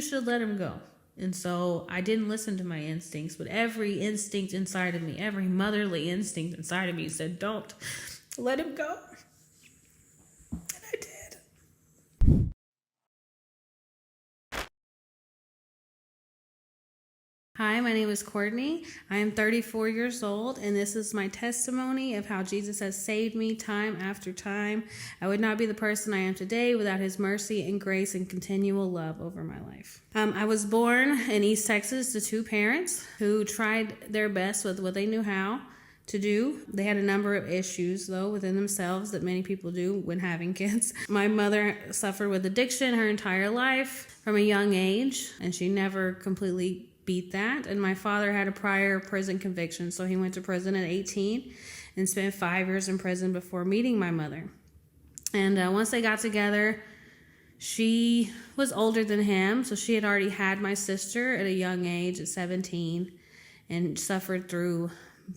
you should let him go. And so I didn't listen to my instincts, but every instinct inside of me, every motherly instinct inside of me said, don't let him go. And I did. Hi, my name is Courtney. I am 34 years old, and this is my testimony of how Jesus has saved me time after time. I would not be the person I am today without his mercy and grace and continual love over my life. I was born in East Texas to two parents who tried their best with what they knew how to do. They had a number of issues, though, within themselves that many people do when having kids. My mother suffered with addiction her entire life from a young age, and she never completely beat that. And my father had a prior prison conviction, so he went to prison at 18 and spent 5 years in prison before meeting my mother. And once they got together, she was older than him, so she had already had my sister at a young age, at 17, and suffered through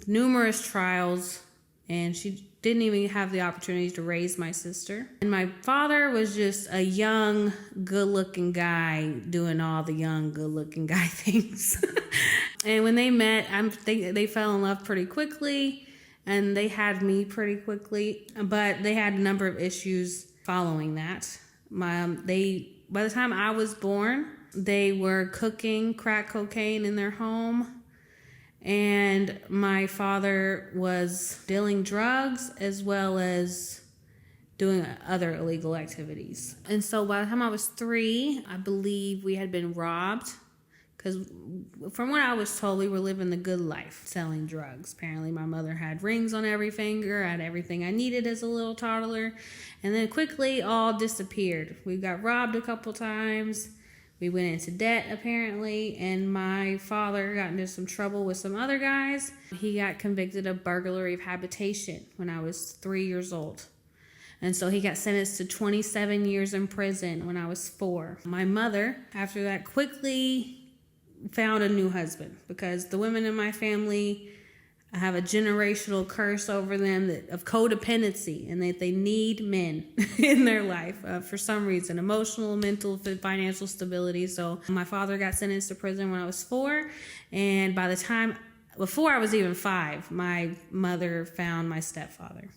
numerous trials, and she didn't even have the opportunity to raise my sister. And my father was just a young, good-looking guy doing all the young, good-looking guy things. And when they met, they fell in love pretty quickly, and they had me pretty quickly, but they had a number of issues following that. By the time I was born, they were cooking crack cocaine in their home. And my father was dealing drugs as well as doing other illegal activities. And so by the time I was 3, I believe we had been robbed. Because from what I was told, we were living the good life, selling drugs. Apparently my mother had rings on every finger. I had everything I needed as a little toddler. And then quickly all disappeared. We got robbed a couple times. We went into debt, apparently, and my father got into some trouble with some other guys. He got convicted of burglary of habitation when I was 3 years old. And so he got sentenced to 27 years in prison when I was 4. My mother, after that, quickly found a new husband because the women in my family have a generational curse over them of codependency, and that they need men in their life for some reason, emotional, mental, financial stability. So my father got sentenced to prison when I was 4, and by the time, before I was even 5, my mother found my stepfather.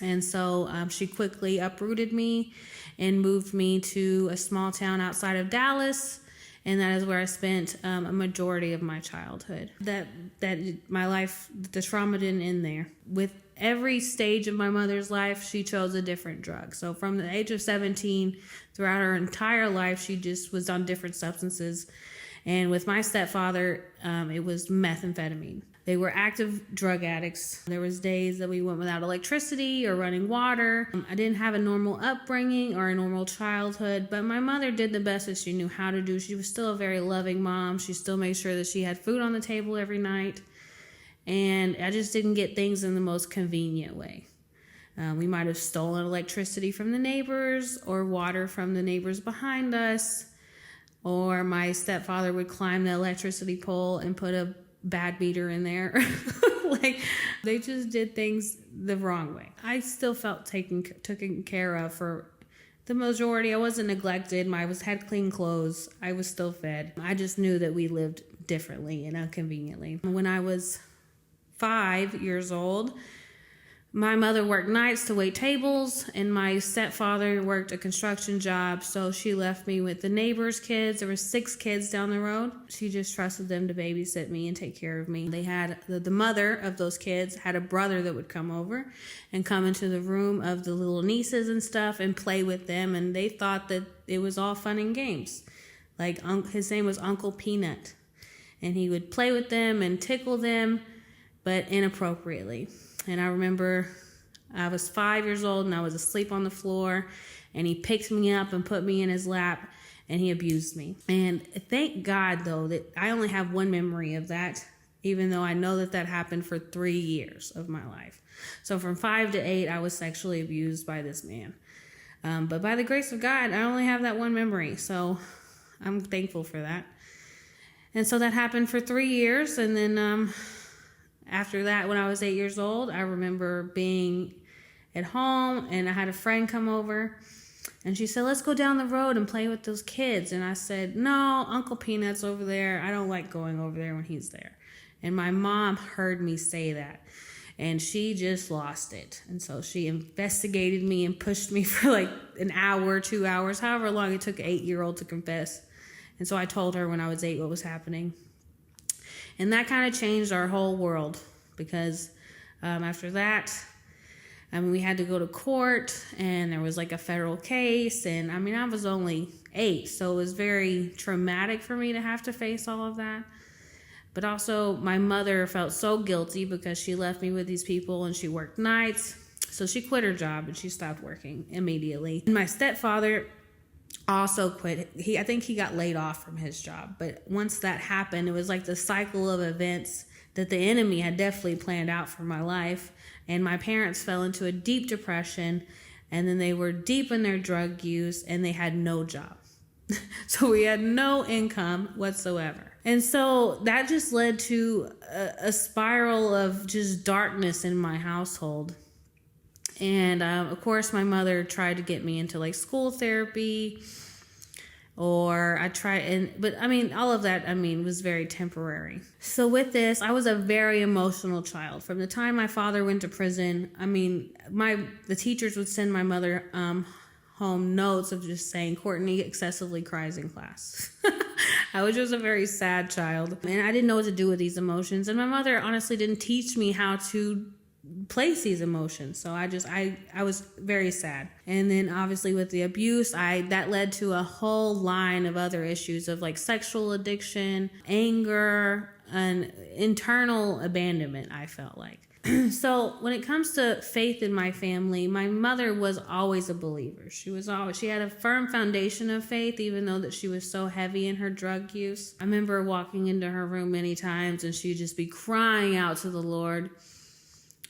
And so she quickly uprooted me and moved me to a small town outside of Dallas. And that is where I spent a majority of my childhood. That my life, the trauma didn't end there. With every stage of my mother's life, she chose a different drug. So from the age of 17, throughout her entire life, she just was on different substances. And with my stepfather, it was methamphetamine. They were active drug addicts. There was days that we went without electricity or running water. I didn't have a normal upbringing or a normal childhood, but my mother did the best that she knew how to do. She was still a very loving mom. She still made sure that she had food on the table every night. And I just didn't get things in the most convenient way. We might have stolen electricity from the neighbors or water from the neighbors behind us. Or my stepfather would climb the electricity pole and put a bad meter in there. Like, they just did things the wrong way. I still felt taken care of for the majority. I wasn't neglected. I had clean clothes. I was still fed. I just knew that we lived differently and inconveniently. When I was 5 years old, my mother worked nights to wait tables, and my stepfather worked a construction job, so she left me with the neighbors' kids. There were 6 kids down the road. She just trusted them to babysit me and take care of me. They had, the mother of those kids had a brother that would come over and come into the room of the little nieces and stuff and play with them, and they thought that it was all fun and games. Like, his name was Uncle Peanut, and he would play with them and tickle them, but inappropriately. And I remember I was 5 years old and I was asleep on the floor, and he picked me up and put me in his lap, and he abused me. And thank God, though, that I only have one memory of that, even though I know that happened for 3 years of my life. So from 5 to 8, I was sexually abused by this man. But by the grace of God, I only have that one memory. So I'm thankful for that. And so that happened for 3 years. And then after that, when I was 8 years old, I remember being at home, and I had a friend come over, And she said, let's go down the road and play with those kids. And I said, no, Uncle Peanut's over there. I don't like going over there when he's there. And my mom heard me say that. And she just lost it. And so she investigated me and pushed me for like an hour, 2 hours, however long it took an 8-year-old to confess. And so I told her when I was 8 what was happening. And that kind of changed our whole world, because after that, we had to go to court, and there was like a federal case. And I was only 8, so it was very traumatic for me to have to face all of that. But also my mother felt so guilty because she left me with these people and she worked nights. So she quit her job and she stopped working immediately. And my stepfather also quit. I think he got laid off from his job. But once that happened, it was like the cycle of events that the enemy had definitely planned out for my life. And my parents fell into a deep depression, and then they were deep in their drug use, and they had no job. So we had no income whatsoever. And so that just led to a spiral of just darkness in my household. And of course, my mother tried to get me into like school therapy, or all of that, was very temporary. So with this, I was a very emotional child. From the time my father went to prison, the teachers would send my mother home notes of just saying, Courtney excessively cries in class. I was just a very sad child, and I didn't know what to do with these emotions. And my mother honestly didn't teach me how to place these emotions. So I was very sad. And then obviously with the abuse, that led to a whole line of other issues of like sexual addiction, anger, and internal abandonment, I felt like. So when it comes to faith in my family, my mother was always a believer. She had a firm foundation of faith, even though that she was so heavy in her drug use. I remember walking into her room many times and she'd just be crying out to the Lord.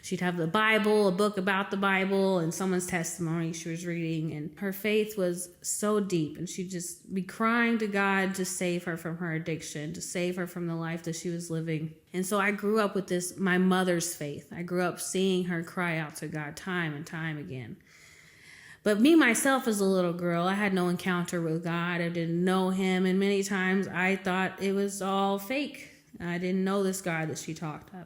She'd have the Bible, a book about the Bible, and someone's testimony she was reading. And her faith was so deep. And she'd just be crying to God to save her from her addiction, to save her from the life that she was living. And so I grew up with my mother's faith. I grew up seeing her cry out to God time and time again. But me, myself, as a little girl, I had no encounter with God. I didn't know him. And many times I thought it was all fake. I didn't know this God that she talked of.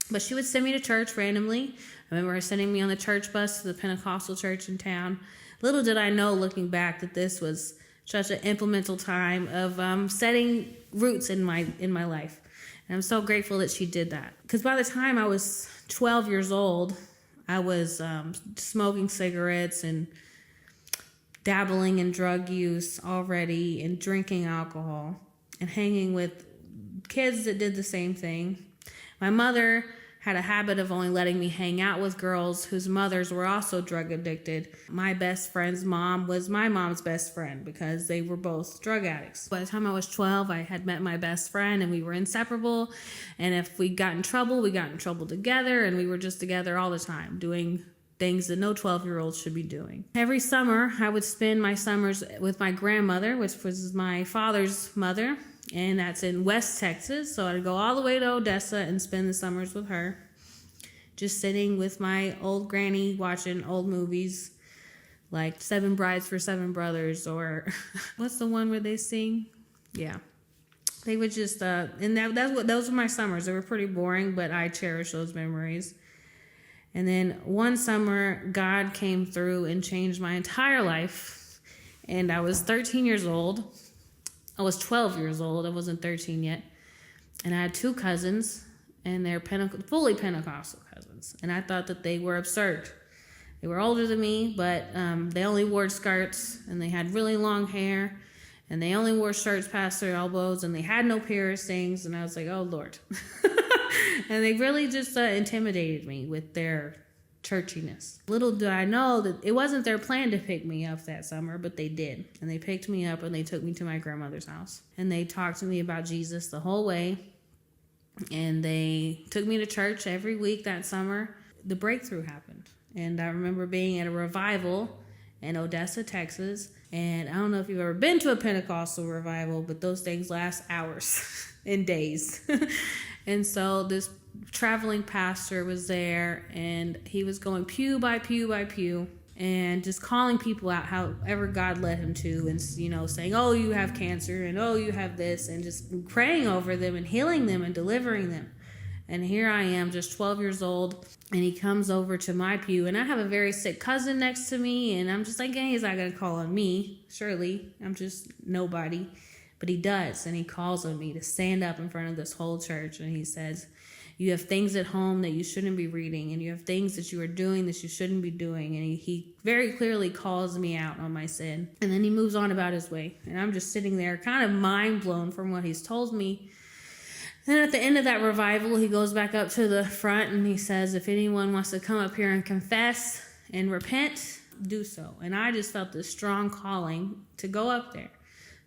But she would send me to church randomly. I remember her sending me on the church bus to the Pentecostal church in town. Little did I know, looking back, that this was such an implemental time of setting roots in my life. And I'm so grateful that she did that. Because by the time I was 12 years old, I was smoking cigarettes and dabbling in drug use already, and drinking alcohol and hanging with kids that did the same thing. My mother had a habit of only letting me hang out with girls whose mothers were also drug addicted. My best friend's mom was my mom's best friend because they were both drug addicts. By the time I was 12, I had met my best friend and we were inseparable. And if we got in trouble, we got in trouble together, and we were just together all the time doing things that no 12-year-old should be doing. Every summer, I would spend my summers with my grandmother, which was my father's mother. And that's in West Texas. So I'd go all the way to Odessa and spend the summers with her, just sitting with my old granny watching old movies like Seven Brides for Seven Brothers, or what's the one where they sing? Yeah. They would just, and those were my summers. They were pretty boring, but I cherish those memories. And then one summer, God came through and changed my entire life. And I was 13 years old. I was 12 years old. I wasn't 13 yet. And I had 2 cousins, and they're fully Pentecostal cousins. And I thought that they were absurd. They were older than me, but they only wore skirts, and they had really long hair, and they only wore shirts past their elbows, and they had no piercings. And I was like, oh, Lord. And they really just intimidated me with their churchiness. Little did I know that it wasn't their plan to pick me up that summer, but they did. And they picked me up and they took me to my grandmother's house. And they talked to me about Jesus the whole way. And they took me to church every week that summer. The breakthrough happened. And I remember being at a revival in Odessa, Texas. And I don't know if you've ever been to a Pentecostal revival, but those things last hours and days. And so this traveling pastor was there, and he was going pew by pew by pew, and just calling people out however God led him to, and saying, oh, you have cancer, and oh, you have this, and just praying over them and healing them and delivering them. And here I am, just 12 years old, and he comes over to my pew, and I have a very sick cousin next to me, and I'm just like, he's not going to call on me, surely. I'm just nobody. But he does, and he calls on me to stand up in front of this whole church, and he says, you have things at home that you shouldn't be reading, and you have things that you are doing that you shouldn't be doing. And he very clearly calls me out on my sin. And then he moves on about his way, and I'm just sitting there kind of mind blown from what he's told me. Then at the end of that revival, he goes back up to the front and he says, if anyone wants to come up here and confess and repent, do so. And I just felt this strong calling to go up there.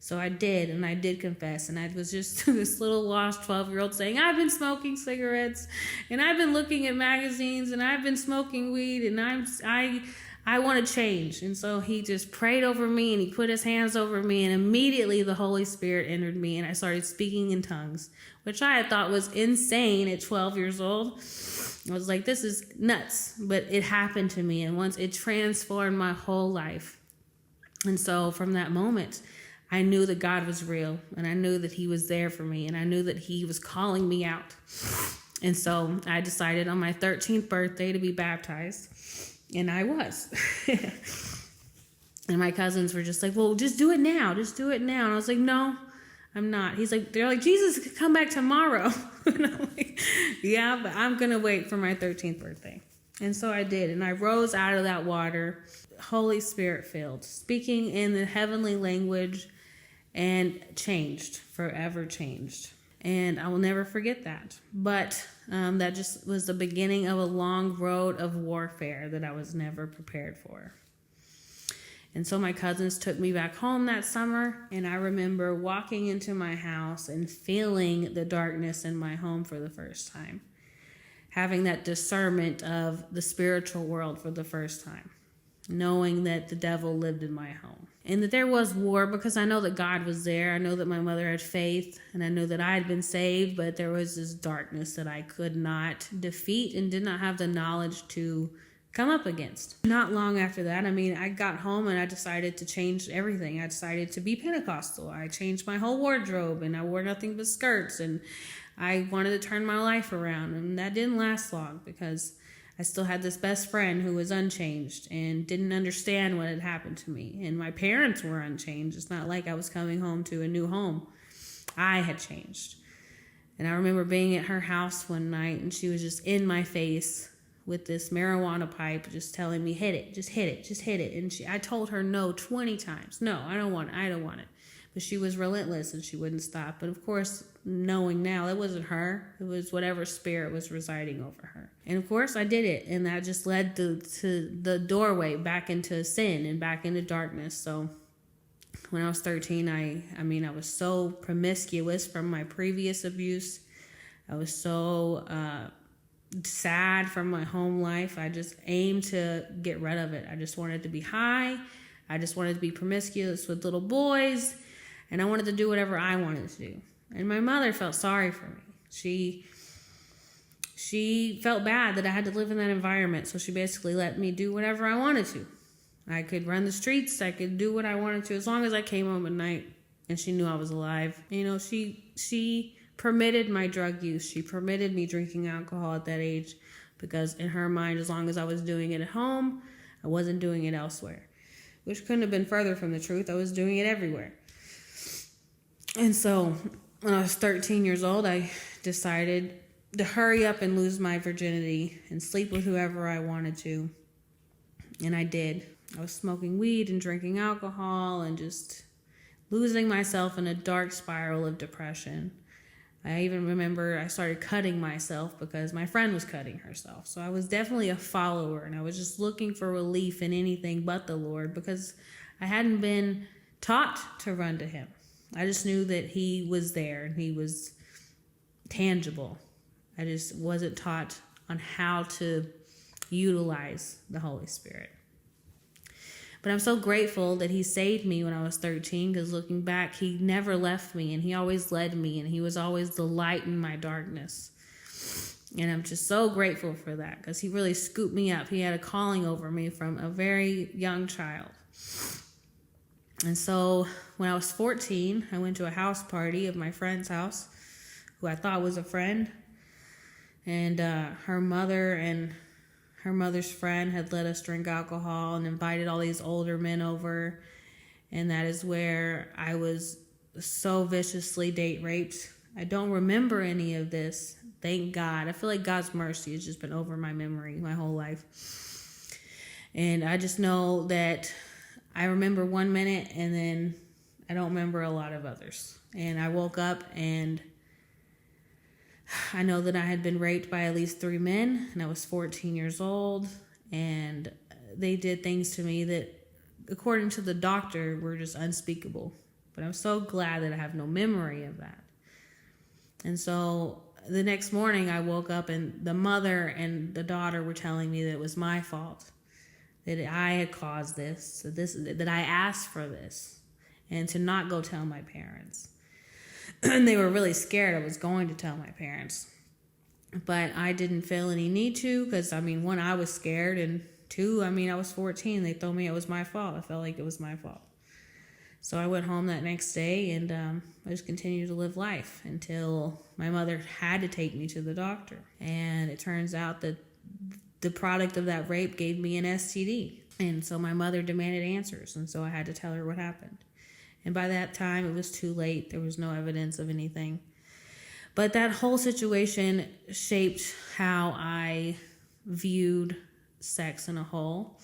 So I did, and I did confess. And I was just this little lost 12-year-old saying, I've been smoking cigarettes, and I've been looking at magazines, and I've been smoking weed, and I want to change. And so he just prayed over me, and he put his hands over me, and immediately the Holy Spirit entered me, and I started speaking in tongues, which I had thought was insane at 12 years old. I was like, this is nuts. But it happened to me, and once it transformed my whole life. And so from that moment, I knew that God was real, and I knew that he was there for me, and I knew that he was calling me out. And so I decided on my 13th birthday to be baptized, and I was. And my cousins were just like, well, just do it now. Just do it now. And I was like, no, I'm not. They're like, Jesus could come back tomorrow. And I'm like, yeah, but I'm going to wait for my 13th birthday. And so I did. And I rose out of that water, Holy Spirit filled, speaking in the heavenly language, and changed, forever changed. And I will never forget that. But that just was the beginning of a long road of warfare that I was never prepared for. And so my cousins took me back home that summer, and I remember walking into my house and feeling the darkness in my home for the first time, having that discernment of the spiritual world for the first time, knowing that the devil lived in my home and that there was war, because I know that God was there. I know that my mother had faith, and I knew that I had been saved, but there was this darkness that I could not defeat and did not have the knowledge to come up against. Not long after that, I got home and I decided to change everything. I decided to be Pentecostal. I changed my whole wardrobe, and I wore nothing but skirts, and I wanted to turn my life around. And that didn't last long, because I still had this best friend who was unchanged and didn't understand what had happened to me. And my parents were unchanged. It's not like I was coming home to a new home. I had changed. And I remember being at her house one night, and she was just in my face with this marijuana pipe, just telling me, hit it, just hit it, just hit it. And I told her no 20 times. No, I don't want it. But she was relentless, and she wouldn't stop. But of course, knowing now, it wasn't her. It was whatever spirit was residing over her. And of course, I did it. And that just led to the doorway back into sin and back into darkness. So when I was 13, I was so promiscuous from my previous abuse. I was so sad from my home life. I just aimed to get rid of it. I just wanted to be high. I just wanted to be promiscuous with little boys. And I wanted to do whatever I wanted to do. And my mother felt sorry for me. She felt bad that I had to live in that environment. So she basically let me do whatever I wanted to. I could run the streets. I could do what I wanted to, as long as I came home at night and she knew I was alive. She permitted my drug use. She permitted me drinking alcohol at that age, because in her mind, as long as I was doing it at home, I wasn't doing it elsewhere, which couldn't have been further from the truth. I was doing it everywhere. And so when I was 13 years old, I decided to hurry up and lose my virginity and sleep with whoever I wanted to. And I did. I was smoking weed and drinking alcohol and just losing myself in a dark spiral of depression. I even remember I started cutting myself because my friend was cutting herself. So I was definitely a follower, and I was just looking for relief in anything but the Lord, because I hadn't been taught to run to him. I just knew that he was there and he was tangible. I just wasn't taught on how to utilize the Holy Spirit. But I'm so grateful that he saved me when I was 13, because looking back, he never left me, and he always led me, and he was always the light in my darkness. And I'm just so grateful for that because he really scooped me up. He had a calling over me from a very young child. And so when I was 14, I went to a house party of my friend's house, who I thought was a friend. And her mother and her mother's friend had let us drink alcohol and invited all these older men over. And that is where I was so viciously date raped. I don't remember any of this. Thank God. I feel like God's mercy has just been over my memory my whole life. And I just know that I remember 1 minute and then I don't remember a lot of others. And I woke up and I know that I had been raped by at least 3 men, and I was 14 years old, and they did things to me that, according to the doctor, were just unspeakable. But I'm so glad that I have no memory of that. And so the next morning I woke up and the mother and the daughter were telling me that it was my fault, that I had caused this, that I asked for this, and to not go tell my parents. And they were really scared I was going to tell my parents. But I didn't feel any need to because, one, I was scared, and two, I was 14. They told me it was my fault. I felt like it was my fault. So I went home that next day, and I just continued to live life until my mother had to take me to the doctor. And it turns out that the product of that rape gave me an STD. And so my mother demanded answers, and so I had to tell her what happened. And by that time, it was too late. There was no evidence of anything. But that whole situation shaped how I viewed sex in a whole,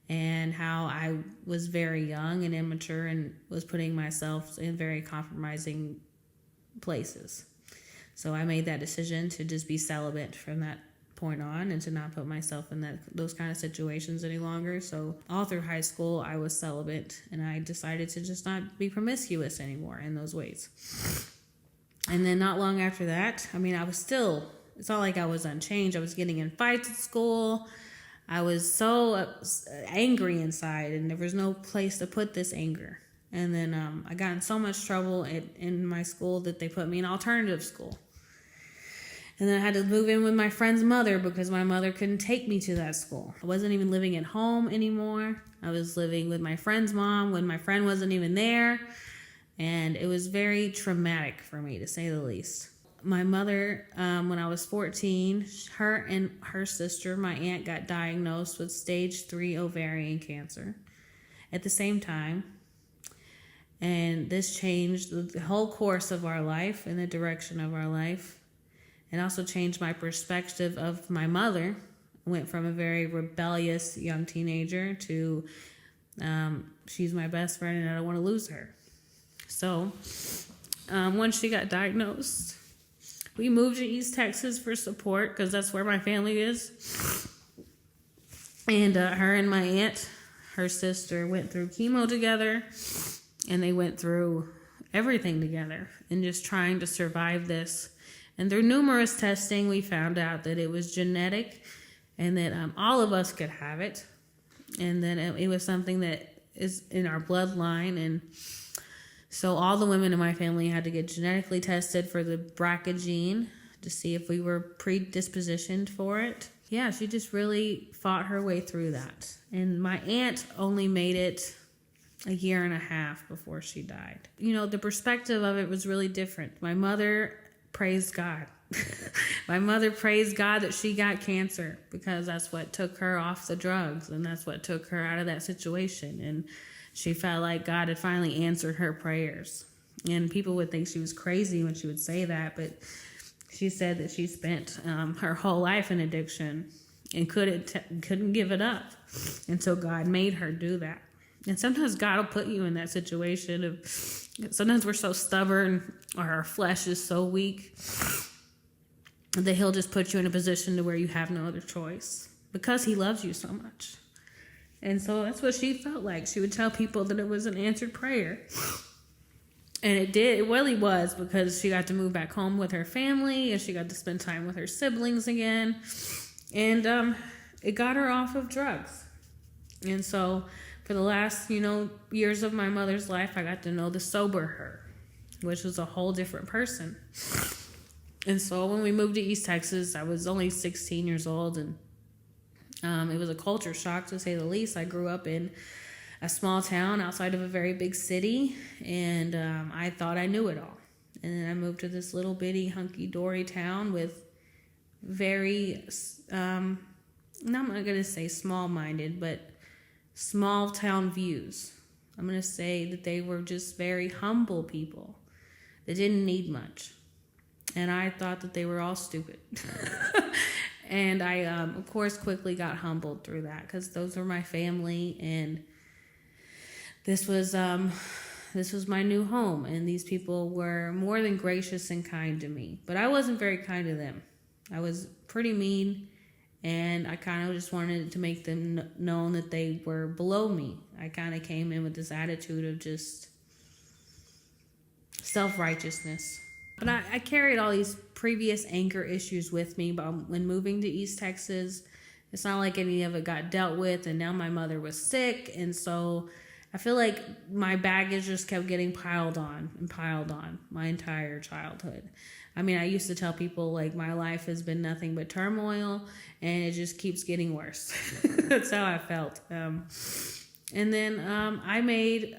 and how I was very young and immature and was putting myself in very compromising places. So I made that decision to just be celibate from that point on and to not put myself in those kind of situations any longer. So all through high school, I was celibate, and I decided to just not be promiscuous anymore in those ways. And then not long after that, I was still, it's not like I was unchanged. I was getting in fights at school. I was so angry inside, and there was no place to put this anger. And then I got in so much trouble in my school that they put me in alternative school. And then I had to move in with my friend's mother because my mother couldn't take me to that school. I wasn't even living at home anymore. I was living with my friend's mom when my friend wasn't even there. And it was very traumatic for me, to say the least. My mother, when I was 14, her and her sister, my aunt, got diagnosed with stage 3 ovarian cancer at the same time. And this changed the whole course of our life and the direction of our life. It also changed my perspective of my mother. I went from a very rebellious young teenager to she's my best friend and I don't want to lose her. So once she got diagnosed, we moved to East Texas for support because that's where my family is. And her and my aunt, her sister, went through chemo together, and they went through everything together and just trying to survive this. And through numerous testing, we found out that it was genetic and that all of us could have it. And then it was something that is in our bloodline. And so all the women in my family had to get genetically tested for the BRCA gene to see if we were predispositioned for it. Yeah, she just really fought her way through that. And my aunt only made it a year and a half before she died. The perspective of it was really different. My mother praised God. My mother praised God that she got cancer because that's what took her off the drugs and that's what took her out of that situation. And she felt like God had finally answered her prayers. And people would think she was crazy when she would say that, but she said that she spent her whole life in addiction and couldn't give it up until God made her do that. And sometimes God will put you in that situation of, sometimes we're so stubborn or our flesh is so weak that he'll just put you in a position to where you have no other choice because he loves you so much. And so that's what she felt like. She would tell people that it was an answered prayer. And it did. It really was, because she got to move back home with her family and she got to spend time with her siblings again. And it got her off of drugs. And so for the last, years of my mother's life, I got to know the sober her, which was a whole different person. And so when we moved to East Texas, I was only 16 years old, and it was a culture shock, to say the least. I grew up in a small town outside of a very big city, and I thought I knew it all. And then I moved to this little bitty hunky-dory town with very, I'm not going to say small-minded, but small town views. I'm going to say that they were just very humble people that didn't need much. And I thought that they were all stupid. And I, of course, quickly got humbled through that, because those were my family, and this was my new home, and these people were more than gracious and kind to me. But I wasn't very kind to them. I was pretty mean, and I kind of just wanted to make them known that they were below me. I kind of came in with this attitude of just self-righteousness. But I carried all these previous anger issues with me when moving to East Texas. It's not like any of it got dealt with, and now my mother was sick, and so I feel like my baggage just kept getting piled on my entire childhood. I mean, I used to tell people, like, my life has been nothing but turmoil, and it just keeps getting worse. That's how I felt. And then I made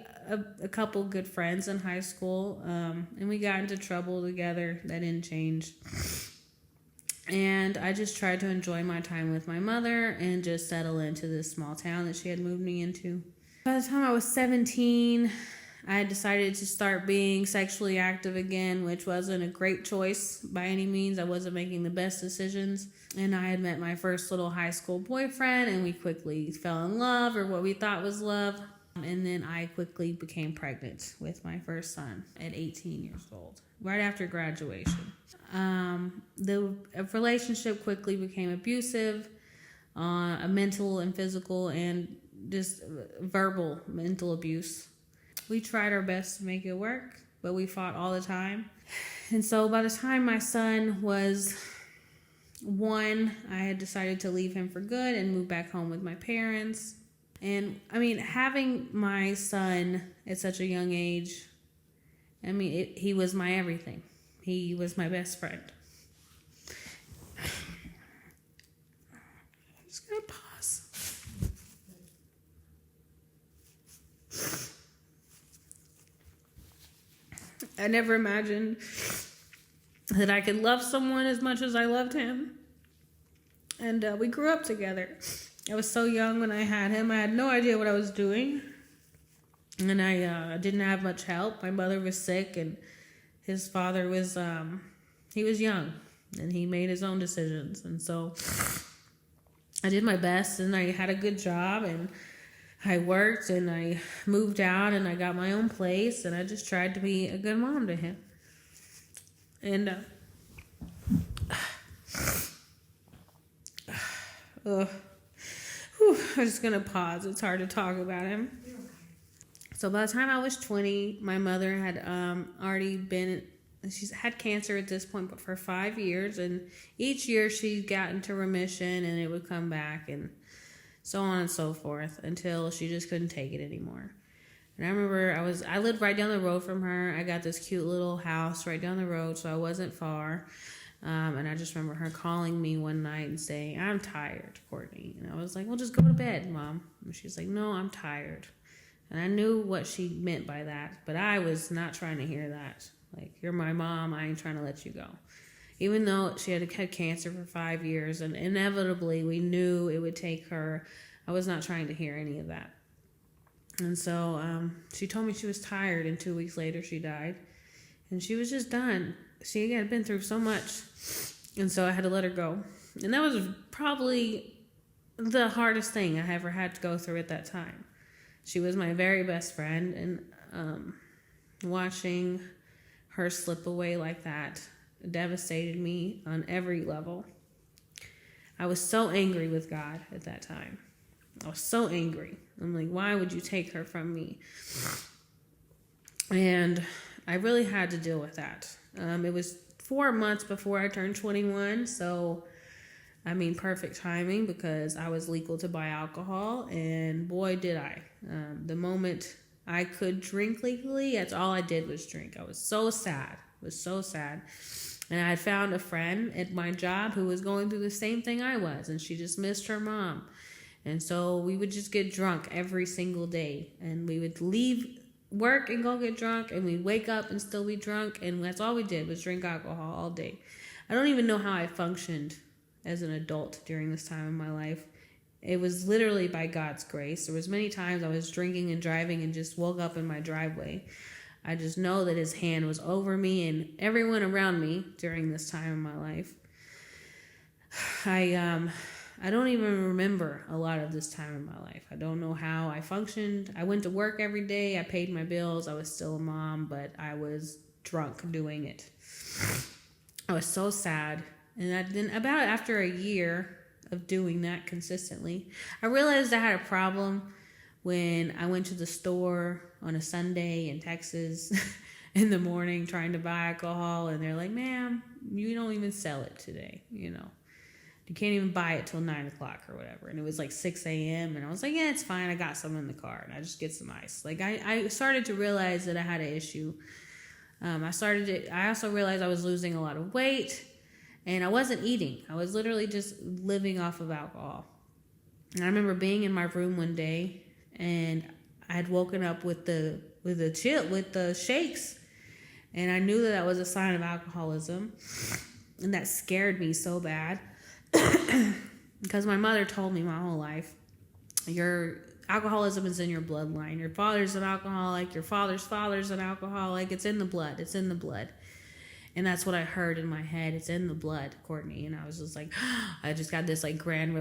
a couple good friends in high school, and we got into trouble together. That didn't change. And I just tried to enjoy my time with my mother and just settle into this small town that she had moved me into. By the time I was 17, I had decided to start being sexually active again, which wasn't a great choice by any means. I wasn't making the best decisions. And I had met my first little high school boyfriend, and we quickly fell in love, or what we thought was love. And then I quickly became pregnant with my first son at 18 years old, right after graduation. The relationship quickly became abusive, a mental and physical and just verbal mental abuse. We tried our best to make it work, but we fought all the time. And so by the time my son was 1, I had decided to leave him for good and move back home with my parents. And I mean, having my son at such a young age, I mean, he was my everything. He was my best friend. I'm just going to pause. I never imagined that I could love someone as much as I loved him. And we grew up together. I was so young when I had him. I had no idea what I was doing. And I didn't have much help. My mother was sick, and his father was, he was young, and he made his own decisions. And so I did my best, and I had a good job, and I worked, and I moved out, and I got my own place, and I just tried to be a good mom to him. And I'm just going to pause. It's hard to talk about him. So by the time I was 20, my mother had she's had cancer at this point, but for 5 years. And each year she got into remission, and it would come back, and so on and so forth, until she just couldn't take it anymore. And I remember I lived right down the road from her. I got this cute little house right down the road, so I wasn't far. And I just remember her calling me one night and saying, "I'm tired, Courtney." And I was like, "Well, just go to bed, Mom." And she's like, "No, I'm tired." And I knew what she meant by that, but I was not trying to hear that. Like, you're my mom, I ain't trying to let you go. Even though she had cancer for 5 years, and inevitably we knew it would take her, I was not trying to hear any of that. And so she told me she was tired, and 2 weeks later she died. And she was just done. She had been through so much, and so I had to let her go. And that was probably the hardest thing I ever had to go through at that time. She was my very best friend, and watching her slip away like that devastated me on every level. I was so angry with God at that time. I was so angry. I'm like, why would you take her from me? And I really had to deal with that. It was 4 months before I turned 21, so I mean, perfect timing, because I was legal to buy alcohol, and boy, did I. The moment I could drink legally, that's all I did was drink. I was so sad. It was so sad. And I had found a friend at my job who was going through the same thing I was, and she just missed her mom. And so we would just get drunk every single day, and we would leave work and go get drunk, and we'd wake up and still be drunk, and that's all we did was drink alcohol all day. I don't even know how I functioned as an adult during this time in my life. It was literally by God's grace. There was many times I was drinking and driving and just woke up in my driveway. I just know that his hand was over me and everyone around me during this time in my life. I don't even remember a lot of this time in my life. I don't know how I functioned. I went to work every day. I paid my bills. I was still a mom, but I was drunk doing it. I was so sad. And then about after a year of doing that consistently, I realized I had a problem when I went to the store on a Sunday in Texas in the morning trying to buy alcohol. And they're like, ma'am, you don't even sell it today, you know. You can't even buy it till 9 o'clock or whatever. And it was like 6 a.m. And I was like, yeah, it's fine. I got some in the car. And I just get some ice. Like I started to realize that I had an issue. I also realized I was losing a lot of weight. And I wasn't eating. I was literally just living off of alcohol. And I remember being in my room one day. And I had woken up with the shakes. And I knew that was a sign of alcoholism. And that scared me so bad. Because my mother told me my whole life, your alcoholism is in your bloodline. Your father's an alcoholic. Your father's an alcoholic. It's in the blood. It's in the blood. And that's what I heard in my head. It's in the blood, Courtney. And I was just like, I just got this like grand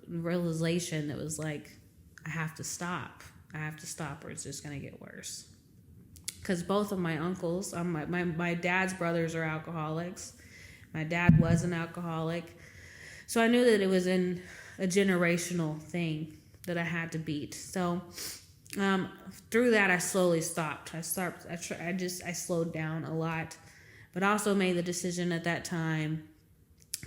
realization that was like, I have to stop. I have to stop or it's just going to get worse. Because both of my uncles, my dad's brothers are alcoholics. My dad was an alcoholic. So I knew that it was in a generational thing that I had to beat. So through that, I slowly stopped. I slowed down a lot, but also made the decision at that time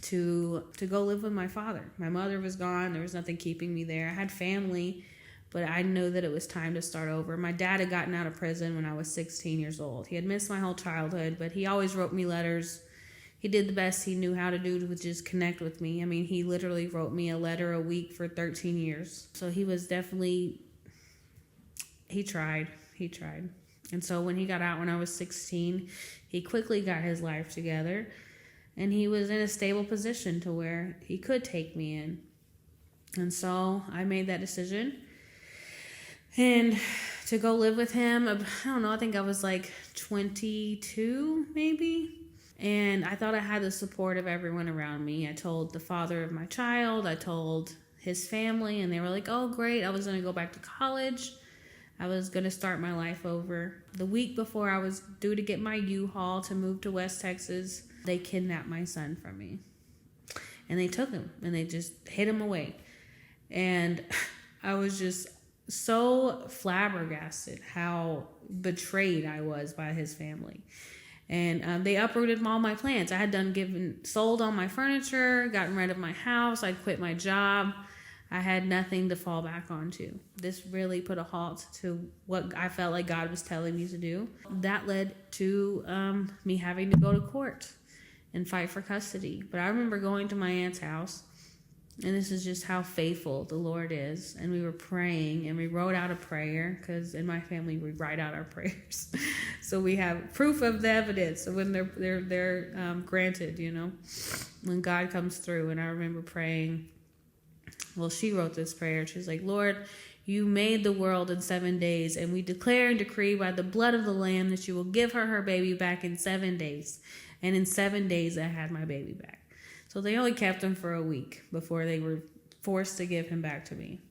to go live with my father. My mother was gone. There was nothing keeping me there. I had family, but I knew that it was time to start over. My dad had gotten out of prison when I was 16 years old. He had missed my whole childhood, but he always wrote me letters. He did the best he knew how to do to just connect with me. I mean, he literally wrote me a letter a week for 13 years. So he was definitely, he tried. And so when he got out when I was 16, he quickly got his life together. And he was in a stable position to where he could take me in. And so I made that decision. And to go live with him, I don't know, I think I was like 22 maybe. And I thought I had the support of everyone around me. I told the father of my child. I told his family. And they were like, oh, great. I was going to go back to college. I was going to start my life over. The week before I was due to get my U-Haul to move to West Texas, they kidnapped my son from me. And they took him. And they just hid him away. And I was just so flabbergasted how betrayed I was by his family. And they uprooted all my plans. I had sold all my furniture, gotten rid of my house. I'd quit my job. I had nothing to fall back onto. This really put a halt to what I felt like God was telling me to do. That led to me having to go to court and fight for custody. But I remember going to my aunt's house, and this is just how faithful the Lord is. And we were praying, and we wrote out a prayer, because in my family we write out our prayers. So we have proof of the evidence of when they're granted, you know, when God comes through. And I remember praying. Well, she wrote this prayer. She's like, Lord, you made the world in 7 days, and we declare and decree by the blood of the Lamb that you will give her baby back in 7 days. And in 7 days, I had my baby back. So they only kept him for a week before they were forced to give him back to me.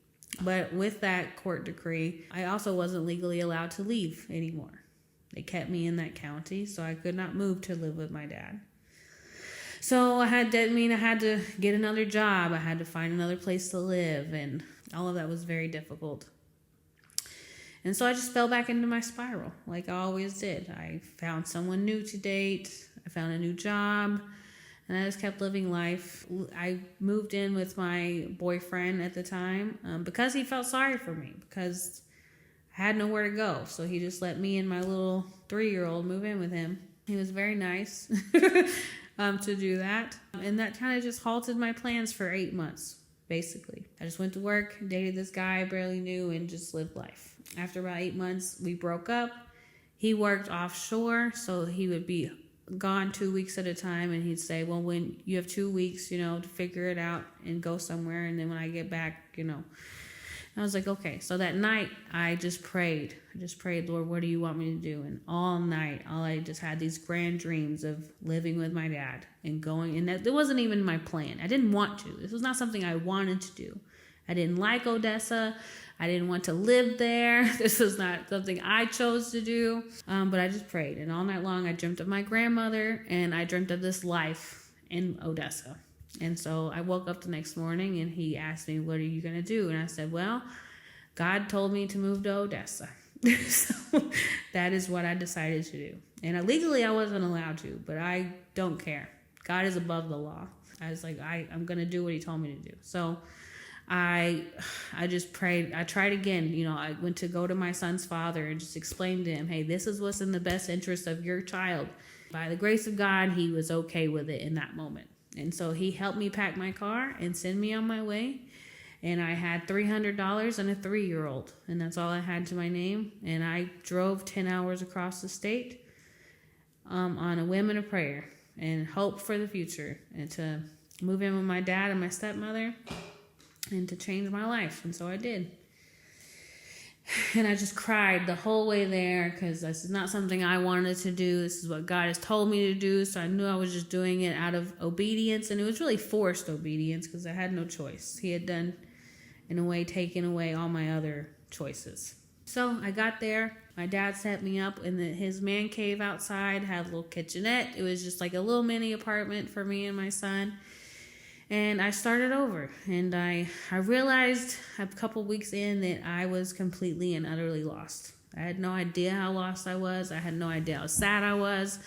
But with that court decree, I also wasn't legally allowed to leave anymore. They kept me in that county, so I could not move to live with my dad. So I had to get another job. I had to find another place to live, and all of that was very difficult. And so I just fell back into my spiral, like I always did. I found someone new to date. I found a new job. And I just kept living life. I moved in with my boyfriend at the time because he felt sorry for me, because I had nowhere to go. So he just let me and my little 3-year-old move in with him. He was very nice to do that. And that kind of just halted my plans for 8 months, basically. I just went to work, dated this guy I barely knew, and just lived life. After about 8 months, we broke up. He worked offshore, so he would be gone 2 weeks at a time, and he'd say, well, when you have 2 weeks, to figure it out and go somewhere, and then when I get back, I was like, okay. So that night, I just prayed. Lord, what do you want me to do? And all night, I just had these grand dreams of living with my dad and going. And that it wasn't even my plan. I didn't want to. This was not something I wanted to do. I didn't like Odessa. I didn't want to live there. This was not something I chose to do. But I just prayed. And all night long, I dreamt of my grandmother, and I dreamt of this life in Odessa. And so I woke up the next morning, and he asked me, what are you going to do? And I said, well, God told me to move to Odessa. So that is what I decided to do. And legally, I wasn't allowed to, but I don't care. God is above the law. I was like, I'm going to do what he told me to do. So I just prayed. I tried again. I went to go to my son's father and just explained to him, hey, this is what's in the best interest of your child. By the grace of God, he was okay with it in that moment. And so he helped me pack my car and send me on my way. And I had $300 and a 3-year-old. And that's all I had to my name. And I drove 10 hours across the state on a whim and a prayer and hope for the future. And to move in with my dad and my stepmother and to change my life. And so I did. And I just cried the whole way there because this is not something I wanted to do. This is what God has told me to do. So I knew I was just doing it out of obedience. And it was really forced obedience because I had no choice. He had done, in a way, taken away all my other choices. So I got there. My dad set me up in his man cave outside, had a little kitchenette. It was just like a little mini apartment for me and my son. And I started over, and I realized a couple weeks in that I was completely and utterly lost. I had no idea how lost I was. I had no idea how sad I was,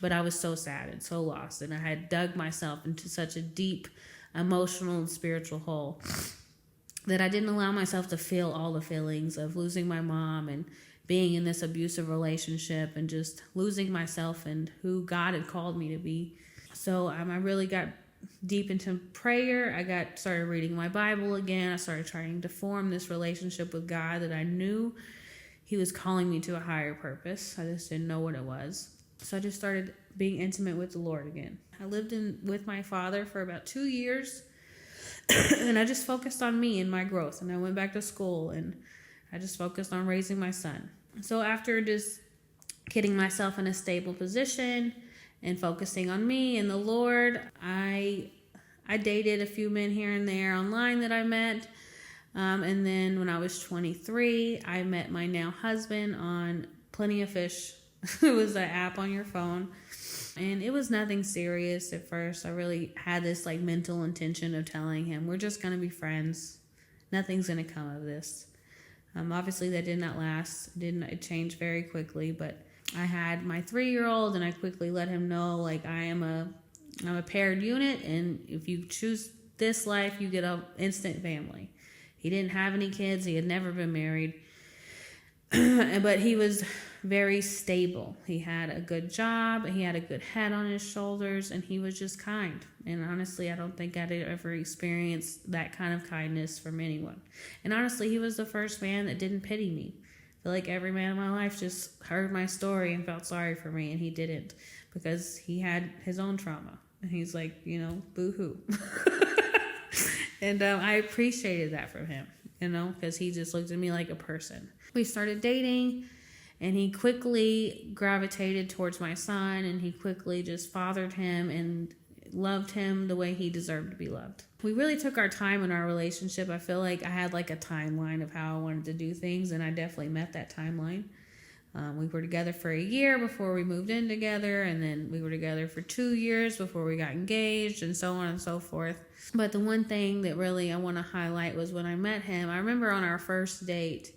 but I was so sad and so lost. And I had dug myself into such a deep emotional and spiritual hole that I didn't allow myself to feel all the feelings of losing my mom and being in this abusive relationship and just losing myself and who God had called me to be. So I really got deep into prayer. I started reading my Bible again. I started trying to form this relationship with God that I knew he was calling me to a higher purpose. I just didn't know what it was. So I just started being intimate with the Lord again. I lived with my father for about 2 years, and I just focused on me and my growth. And I went back to school, and I just focused on raising my son. So after just getting myself in a stable position and focusing on me and the Lord, I dated a few men here and there online that I met. And then when I was 23, I met my now husband on Plenty of Fish. It was an app on your phone. And it was nothing serious at first. I really had this mental intention of telling him, we're just going to be friends. Nothing's going to come of this. Obviously, that did not last. It changed very quickly, but I had my 3-year-old, and I quickly let him know, I'm a paired unit, and if you choose this life, you get an instant family. He didn't have any kids. He had never been married, but he was very stable. He had a good job. He had a good head on his shoulders, and he was just kind. And honestly, I don't think I'd ever experienced that kind of kindness from anyone. And honestly, he was the first man that didn't pity me. I feel like every man in my life just heard my story and felt sorry for me, and he didn't, because he had his own trauma. And he's like, boo-hoo. And I appreciated that from him, because he just looked at me like a person. We started dating, and he quickly gravitated towards my son, and he quickly just fathered him and loved him the way he deserved to be loved. We really took our time in our relationship. I feel like I had a timeline of how I wanted to do things, and I definitely met that timeline. We were together for a year before we moved in together, and then we were together for 2 years before we got engaged, and so on and so forth. But the one thing that really I want to highlight was when I met him. I remember on our first date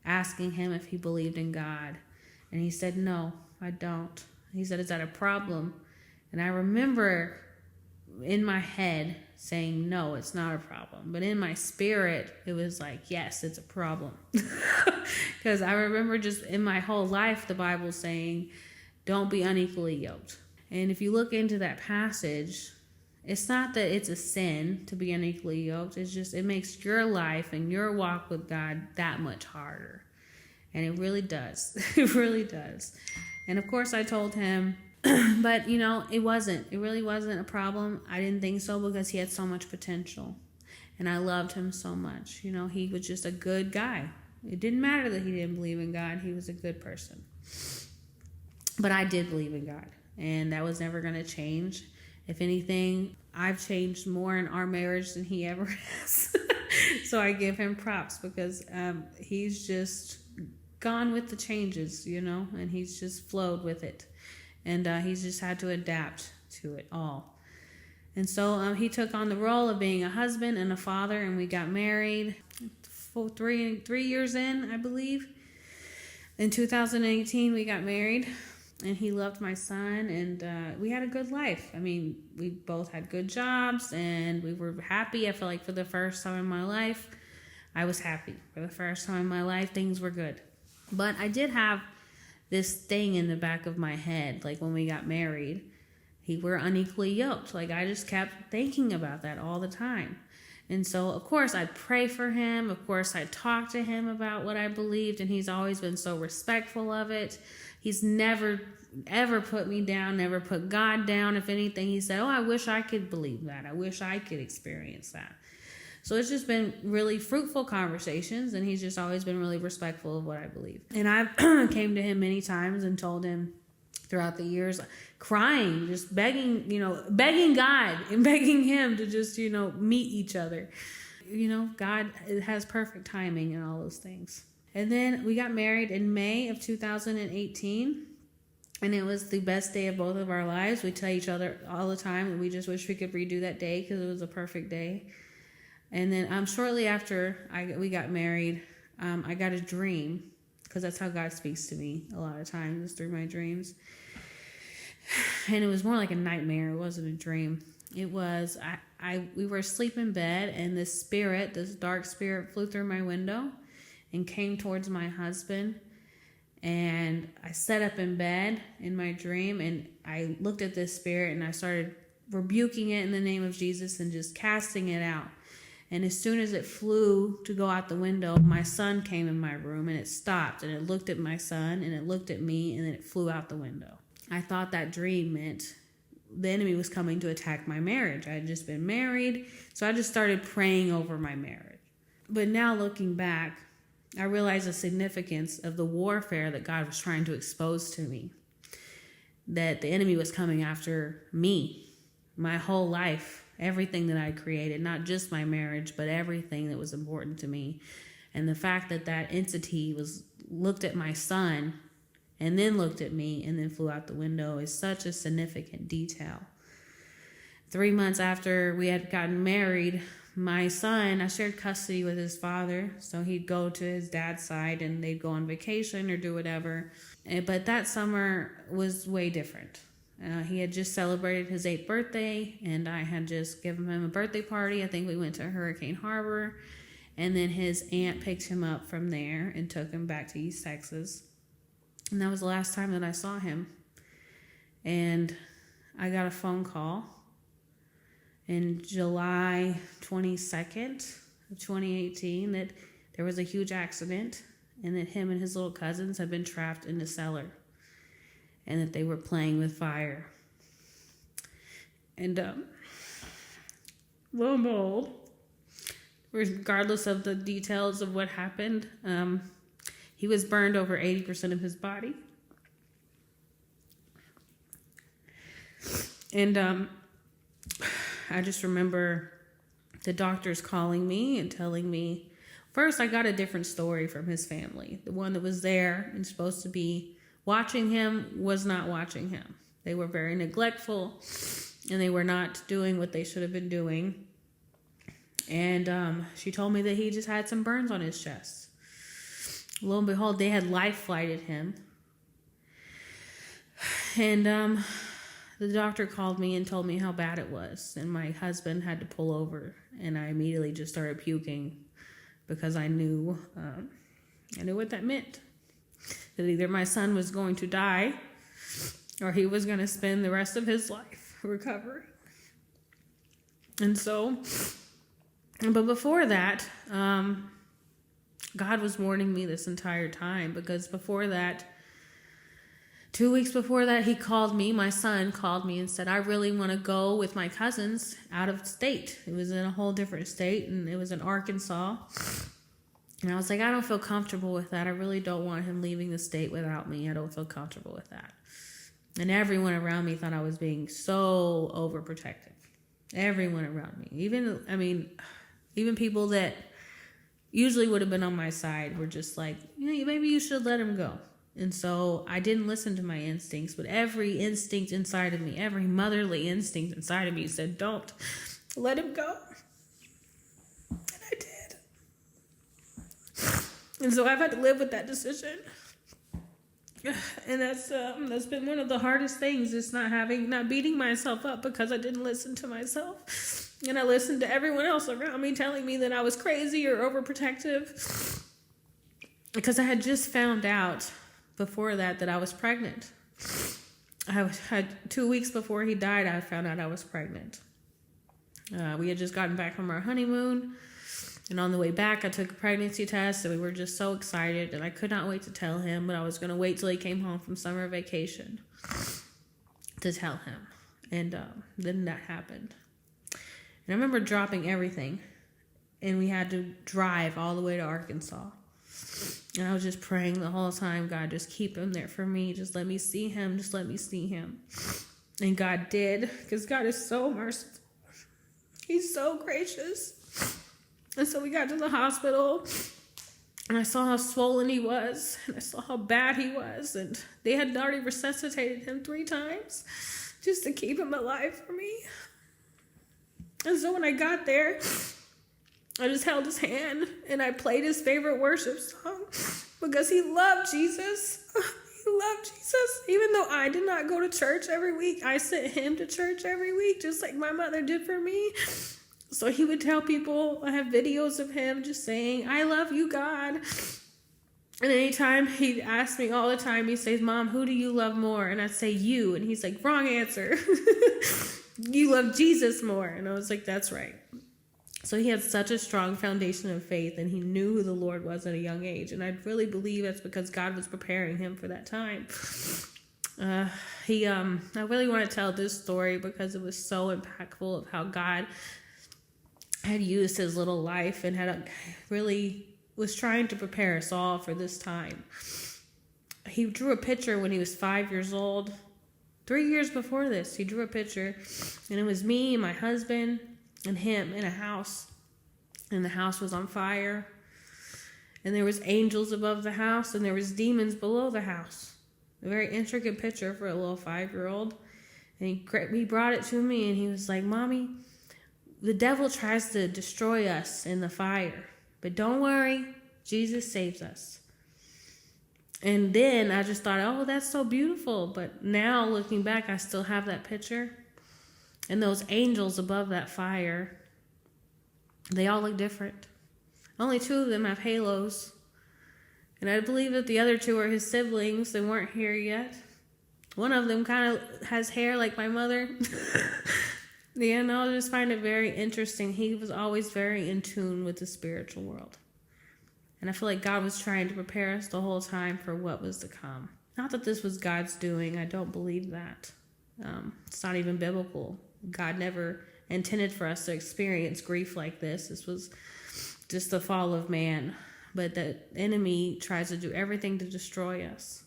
asking him if he believed in God, and he said, no, I don't. He said, is that a problem? And I remember in my head saying, no, it's not a problem. But in my spirit, it was yes, it's a problem. Because I remember just in my whole life, the Bible saying Don't be unequally yoked. And if you look into that passage, it's not that it's a sin to be unequally yoked. It's just it makes your life and your walk with God that much harder. And it really does. It really does. And of course I told him, but it really wasn't a problem. I didn't think so because he had so much potential. And I loved him so much. He was just a good guy. It didn't matter that he didn't believe in God. He was a good person. But I did believe in God. And that was never going to change. If anything, I've changed more in our marriage than he ever has. So I give him props because he's just gone with the changes, and he's just flowed with it. And he's just had to adapt to it all. And so he took on the role of being a husband and a father, and we got married 3 years in, I believe. In 2018, we got married. And he loved my son, and we had a good life. I mean, we both had good jobs, and we were happy. I feel like for the first time in my life, I was happy. For the first time in my life, things were good. But I did have this thing in the back of my head, like when we got married, we're unequally yoked. Like I just kept thinking about that all the time. And so, of course, I'd pray for him. Of course, I'd talk to him about what I believed, and he's always been so respectful of it. He's never, ever put me down, never put God down. If anything, he said, I wish I could believe that. I wish I could experience that. So it's just been really fruitful conversations, and he's just always been really respectful of what I believe. And I've came to him many times and told him throughout the years, crying, just begging God and begging him to just, meet each other. God has perfect timing and all those things. And then we got married in May of 2018, and it was the best day of both of our lives. We tell each other all the time that we just wish we could redo that day because it was a perfect day. And then shortly after we got married, I got a dream, because that's how God speaks to me a lot of times, is through my dreams. And it was more like a nightmare. It wasn't a dream. It was, we were asleep in bed, and this dark spirit flew through my window and came towards my husband. And I sat up in bed in my dream, and I looked at this spirit, and I started rebuking it in the name of Jesus and just casting it out. And as soon as it flew to go out the window, my son came in my room, and it stopped, and it looked at my son, and it looked at me, and then it flew out the window. I thought that dream meant the enemy was coming to attack my marriage. I had just been married, so I just started praying over my marriage. But now looking back, I realized the significance of the warfare that God was trying to expose to me. That the enemy was coming after me, my whole life, everything that I created, not just my marriage, but everything that was important to me. And the fact that entity looked at my son and then looked at me and then flew out the window is such a significant detail. 3 months after we had gotten married, my son, I shared custody with his father, so he'd go to his dad's side and they'd go on vacation or do whatever. But that summer was way different. He had just celebrated his 8th birthday, and I had just given him a birthday party. I think we went to Hurricane Harbor, and then his aunt picked him up from there and took him back to East Texas. And that was the last time that I saw him. And I got a phone call in July 22nd of 2018 that there was a huge accident, and that him and his little cousins had been trapped in the cellar, and that they were playing with fire. And lo and behold, regardless of the details of what happened, he was burned over 80% of his body. And I just remember the doctors calling me and telling me, first I got a different story from his family. The one that was there and supposed to be watching him was not watching him. They were very neglectful, and they were not doing what they should have been doing. And she told me that he just had some burns on his chest. Lo and behold, they had life flighted him. And the doctor called me and told me how bad it was. And my husband had to pull over, and I immediately just started puking because I knew what that meant. That either my son was going to die or he was going to spend the rest of his life recovering. And so, but before that, God was warning me this entire time, because before that, 2 weeks before that, he called me, my son called me and said, I really want to go with my cousins out of state. It was in a whole different state, and it was in Arkansas. And I was like, I don't feel comfortable with that. I really don't want him leaving the state without me. I don't feel comfortable with that. And everyone around me thought I was being so overprotective. Everyone around me. Even people that usually would have been on my side were just like, maybe you should let him go. And so I didn't listen to my instincts, but every instinct inside of me, every motherly instinct inside of me said, don't let him go. And I did. And so I've had to live with that decision. And that's been one of the hardest things, is not beating myself up because I didn't listen to myself. And I listened to everyone else around me telling me that I was crazy or overprotective. Because I had just found out before that I was pregnant. I had 2 weeks before he died, I found out I was pregnant. We had just gotten back from our honeymoon. And on the way back, I took a pregnancy test, and we were just so excited. And I could not wait to tell him, but I was going to wait till he came home from summer vacation to tell him. And then that happened. And I remember dropping everything, and we had to drive all the way to Arkansas. And I was just praying the whole time, God, just keep him there for me. Just let me see him. Just let me see him. And God did, because God is so merciful. He's so gracious. And so we got to the hospital, and I saw how swollen he was, and I saw how bad he was, and they had already resuscitated him 3 times just to keep him alive for me. And so when I got there, I just held his hand, and I played his favorite worship song, because he loved Jesus. He loved Jesus. Even though I did not go to church every week, I sent him to church every week, just like my mother did for me. So he would tell people, I have videos of him just saying, I love you, God. And anytime he'd ask me all the time, he says, Mom, who do you love more? And I'd say, you. And he's like, wrong answer. You love Jesus more. And I was like, that's right. So he had such a strong foundation of faith, and he knew who the Lord was at a young age. And I really believe that's because God was preparing him for that time. I really want to tell this story because it was so impactful of how God had used his little life and really was trying to prepare us all for this time. He drew a picture when he was 5 years old. 3 years before this, he drew a picture, and it was me, my husband, and him in a house. And the house was on fire. And there was angels above the house, and there was demons below the house. A very intricate picture for a little 5-year-old. And he brought it to me, and he was like, Mommy, the devil tries to destroy us in the fire, but don't worry, Jesus saves us. And then I just thought, oh, that's so beautiful. But now looking back, I still have that picture. And those angels above that fire, they all look different. Only 2 of them have halos. And I believe that the other 2 are his siblings. They weren't here yet. One of them kind of has hair like my mother. Yeah, and I just find it very interesting. He was always very in tune with the spiritual world. And I feel like God was trying to prepare us the whole time for what was to come. Not that this was God's doing. I don't believe that. It's not even biblical. God never intended for us to experience grief like this. This was just the fall of man. But the enemy tries to do everything to destroy us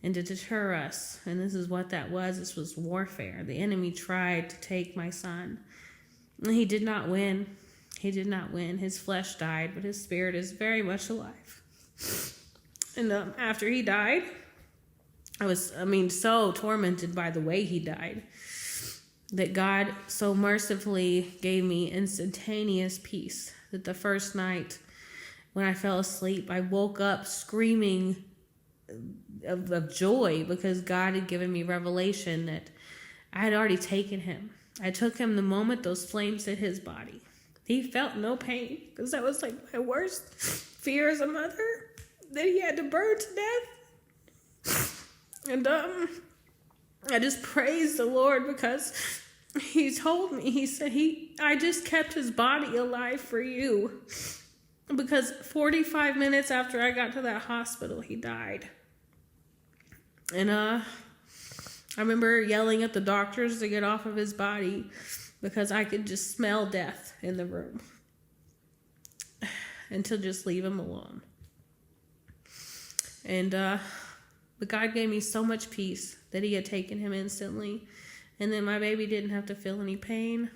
and to deter us. And this is what that was. This was warfare. The enemy tried to take my son. And he did not win. He did not win. His flesh died, but his spirit is very much alive. And after he died, I was so tormented by the way he died that God so mercifully gave me instantaneous peace. That the first night when I fell asleep, I woke up screaming of joy because God had given me revelation that I had already taken him. I took him the moment those flames hit his body. He felt no pain because that was like my worst fear as a mother, that he had to burn to death. And I just praised the Lord because he told me, he said, I just kept his body alive for you. Because 45 minutes after I got to that hospital, he died. And I remember yelling at the doctors to get off of his body because I could just smell death in the room. And to just leave him alone. And but God gave me so much peace that he had taken him instantly. And then my baby didn't have to feel any pain.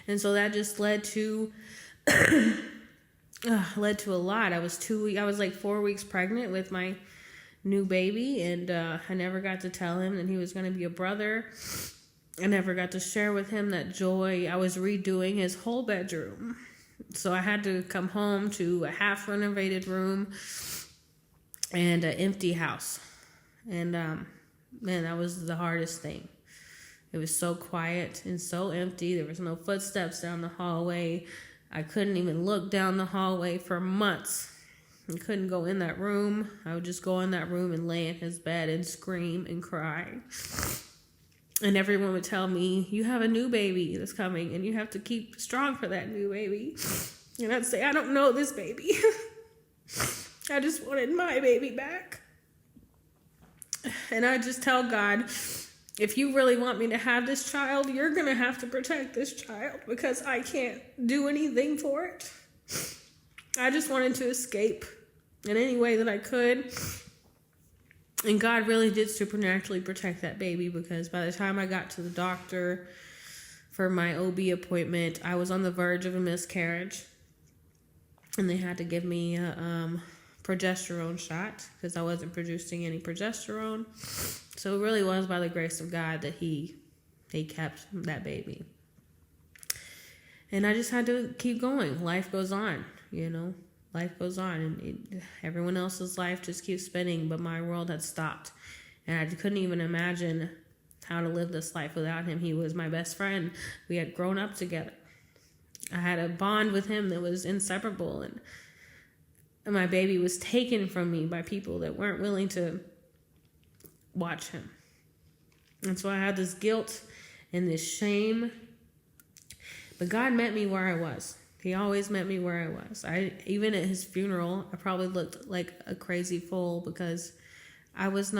And so that just led to a lot. I was like 4 weeks pregnant with my new baby, and I never got to tell him that he was going to be a brother. I never got to share with him that joy. I was redoing his whole bedroom. So I had to come home to a half renovated room and an empty house. And man, that was the hardest thing. It was so quiet and so empty. There was no footsteps down the hallway. I couldn't even look down the hallway for months. I couldn't go in that room. I would just go in that room and lay in his bed and scream and cry. And everyone would tell me, you have a new baby that's coming and you have to keep strong for that new baby. And I'd say, I don't know this baby. I just wanted my baby back. And I just tell God, if you really want me to have this child, you're going to have to protect this child because I can't do anything for it. I just wanted to escape in any way that I could. And God really did supernaturally protect that baby because by the time I got to the doctor for my OB appointment, I was on the verge of a miscarriage. And they had to give me a progesterone shot because I wasn't producing any progesterone. So it really was by the grace of God that he kept that baby. And I just had to keep going. Life goes on, you know. Life goes on. And everyone else's life just keeps spinning, but my world had stopped. And I couldn't even imagine how to live this life without him. He was my best friend. We had grown up together. I had a bond with him that was inseparable. And my baby was taken from me by people that weren't willing to watch him. And so I had this guilt and this shame. But God met me where I was. He always met me where I was. Even at his funeral, I probably looked like a crazy fool because I was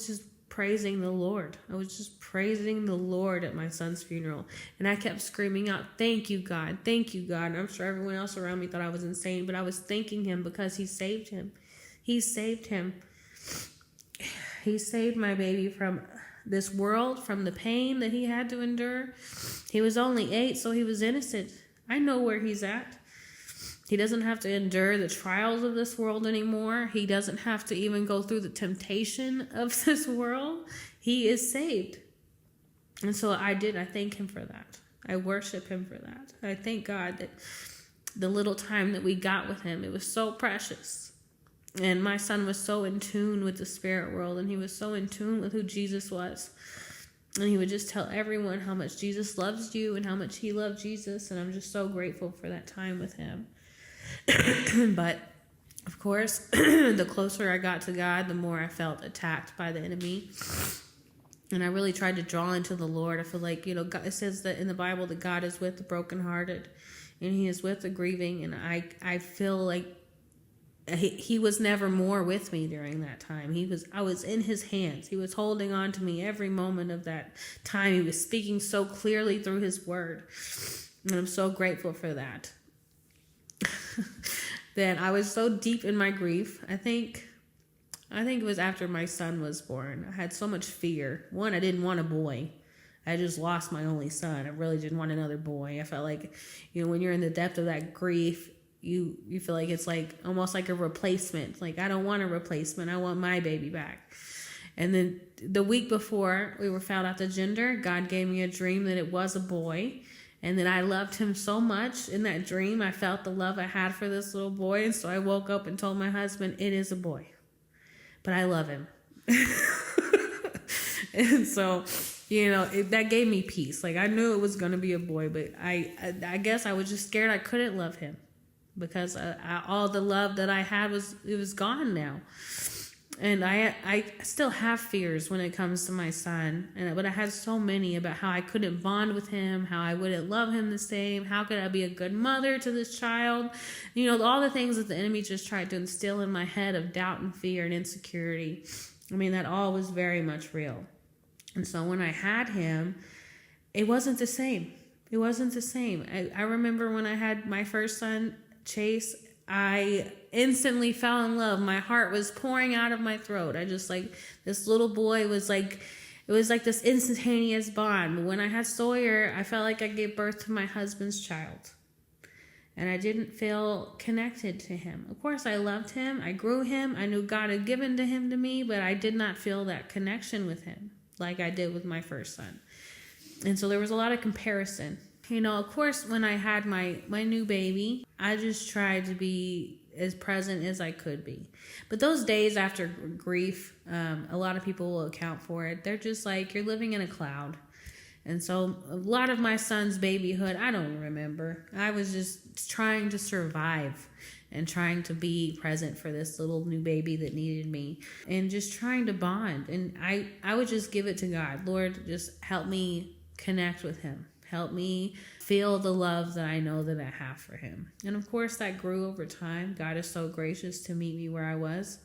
just praising the Lord. I was just praising the Lord at my son's funeral. And I kept screaming out, thank you, God. Thank you, God. And I'm sure everyone else around me thought I was insane, but I was thanking him because he saved him. He saved him. He saved my baby from this world, from the pain that he had to endure. He was only 8, so he was innocent. I know where he's at. He doesn't have to endure the trials of this world anymore. He doesn't have to even go through the temptation of this world. He is saved. And so I thank him for that. I worship him for that. I thank God that the little time that we got with him, it was so precious. And my son was so in tune with the spirit world, and he was so in tune with who Jesus was. And he would just tell everyone how much Jesus loves you and how much he loved Jesus. And I'm just so grateful for that time with him. But, of course, the closer I got to God, the more I felt attacked by the enemy. And I really tried to draw into the Lord. I feel like, God, it says that in the Bible that God is with the brokenhearted and he is with the grieving. And I feel like he was never more with me during that time. I was in his hands. He was holding on to me every moment of that time. He was speaking so clearly through his word. And I'm so grateful for that. Then I was so deep in my grief. I think it was after my son was born. I had so much fear. One, I didn't want a boy. I just lost my only son. I really didn't want another boy. I felt like, when you're in the depth of that grief, you feel like it's like almost like a replacement. Like, I don't want a replacement. I want my baby back. And then the week before we were found out the gender, God gave me a dream that it was a boy. And then I loved him so much in that dream. I felt the love I had for this little boy. And so I woke up and told my husband, it is a boy. But I love him. And so, that gave me peace. Like, I knew it was going to be a boy, but I guess I was just scared I couldn't love him because all the love that I had was gone now. And I still have fears when it comes to my son, but I had so many about how I couldn't bond with him, how I wouldn't love him the same, how could I be a good mother to this child, all the things that the enemy just tried to instill in my head of doubt and fear and insecurity. I mean, that all was very much real. And so when I had him, it wasn't the same. It wasn't the same. I remember when I had my first son, Chase, I instantly fell in love. My heart was pouring out of my throat. I just this little boy was it was like this instantaneous bond. But when I had Sawyer, I felt like I gave birth to my husband's child. And I didn't feel connected to him. Of course, I loved him. I grew him. I knew God had given him to me, but I did not feel that connection with him like I did with my first son. And so there was a lot of comparison. Of course, when I had my new baby, I just tried to be as present as I could be. But those days after grief, a lot of people will account for it. They're just like, you're living in a cloud. And so a lot of my son's babyhood, I don't remember. I was just trying to survive and trying to be present for this little new baby that needed me and just trying to bond. And I would just give it to God. Lord, just help me connect with him. Help me feel the love that I know that I have for him. And of course, that grew over time. God is so gracious to meet me where I was.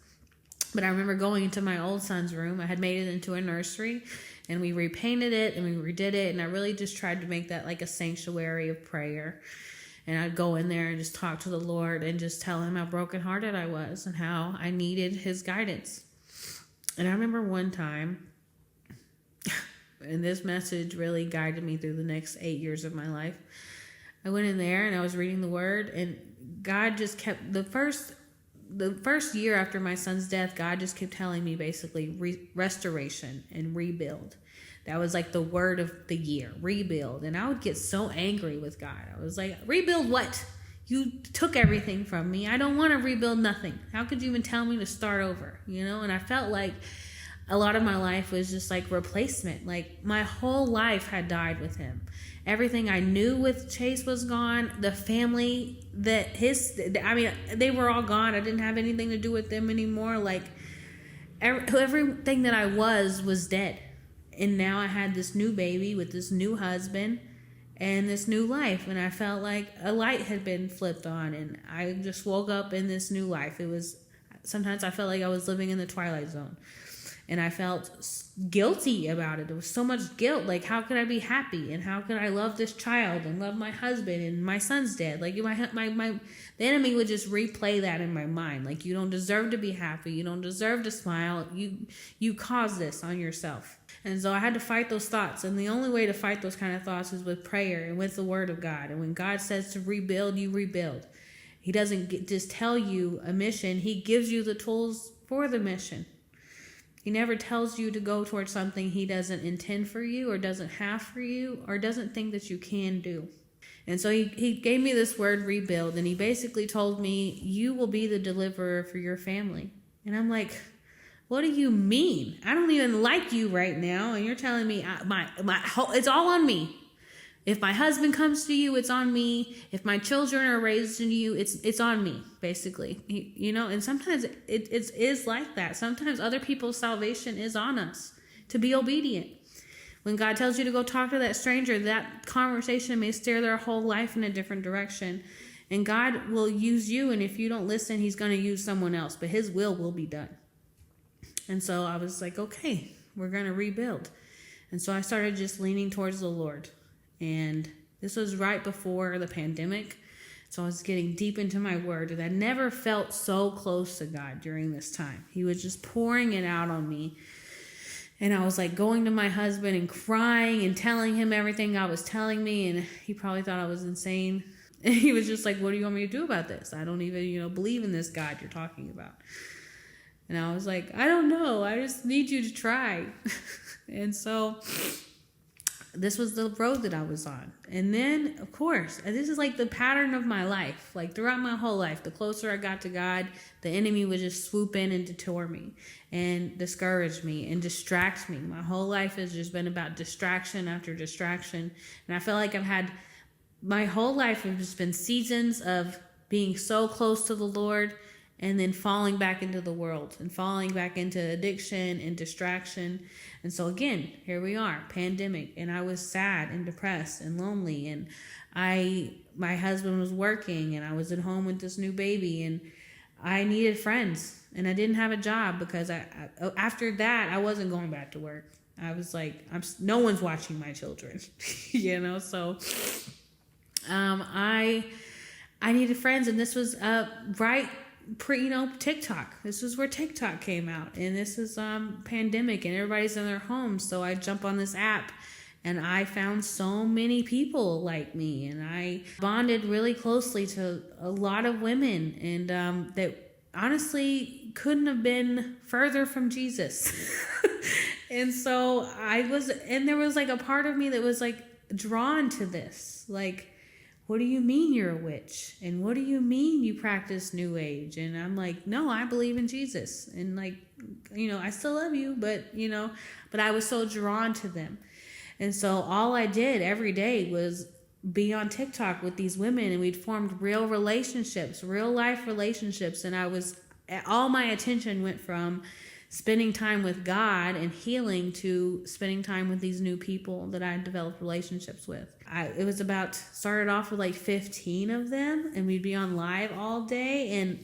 But I remember going into my old son's room. I had made it into a nursery, and we repainted it and we redid it. And I really just tried to make that like a sanctuary of prayer. And I'd go in there and just talk to the Lord and just tell him how brokenhearted I was and how I needed his guidance. And I remember one time, and this message really guided me through the next 8 years of my life. I went in there and I was reading the word, and God just kept, the first year after my son's death, God just kept telling me basically restoration and rebuild. That was like the word of the year, rebuild. And I would get so angry with God. I was like, rebuild what? You took everything from me. I don't want to rebuild nothing. How could you even tell me to start over? And I felt like a lot of my life was just like replacement. Like my whole life had died with him. Everything I knew with Chase was gone. The family they were all gone. I didn't have anything to do with them anymore. Like everything that I was dead. And now I had this new baby with this new husband and this new life. And I felt like a light had been flipped on, and I just woke up in this new life. Sometimes I felt like I was living in the Twilight Zone. And I felt guilty about it. There was so much guilt. Like, how could I be happy? And how could I love this child and love my husband and my son's dead? Like, the enemy would just replay that in my mind. Like, you don't deserve to be happy. You don't deserve to smile. You caused this on yourself. And so I had to fight those thoughts. And the only way to fight those kind of thoughts is with prayer and with the word of God. And when God says to rebuild, you rebuild. He doesn't just tell you a mission. He gives you the tools for the mission. He never tells you to go towards something he doesn't intend for you or doesn't have for you or doesn't think that you can do. And so he gave me this word, rebuild, and he basically told me, you will be the deliverer for your family. And I'm like, what do you mean? I don't even like you right now, and you're telling me it's all on me. If my husband comes to you, it's on me. If my children are raised in you, it's on me, basically. And sometimes it is like that. Sometimes other people's salvation is on us to be obedient. When God tells you to go talk to that stranger, that conversation may steer their whole life in a different direction. And God will use you, and if you don't listen, he's going to use someone else, but his will be done. And so I was like, okay, we're going to rebuild. And so I started just leaning towards the Lord. And this was right before the pandemic. So I was getting deep into my word. And I never felt so close to God during this time. He was just pouring it out on me. And I was like going to my husband and crying and telling him everything God was telling me. And he probably thought I was insane. And he was just like, what do you want me to do about this? I don't even, believe in this God you're talking about. And I was like, I don't know. I just need you to try. And so this was the road that I was on. And then, of course, this is like the pattern of my life. Like throughout my whole life, the closer I got to God, the enemy would just swoop in and detour me and discourage me and distract me. My whole life has just been about distraction after distraction. And I feel like my whole life have just been seasons of being so close to the Lord and then falling back into the world and falling back into addiction and distraction. And so again, here we are, pandemic, and I was sad and depressed and lonely, and my husband was working, and I was at home with this new baby, and I needed friends, and I didn't have a job because after that I wasn't going back to work. I was like, no one's watching my children, So I needed friends, and this was right pre, TikTok. This was where TikTok came out, and this is pandemic, and everybody's in their homes. So I jump on this app, and I found so many people like me, and I bonded really closely to a lot of women, and that honestly couldn't have been further from Jesus. And so there was like a part of me that was like drawn to this, like, what do you mean you're a witch? And what do you mean you practice New Age? And I'm like, no, I believe in Jesus. And like, I still love you, but I was so drawn to them. And so all I did every day was be on TikTok with these women, and we'd formed real relationships, real life relationships. And all my attention went from spending time with God and healing to spending time with these new people that I developed relationships with. It was started off with like 15 of them, and we'd be on live all day. And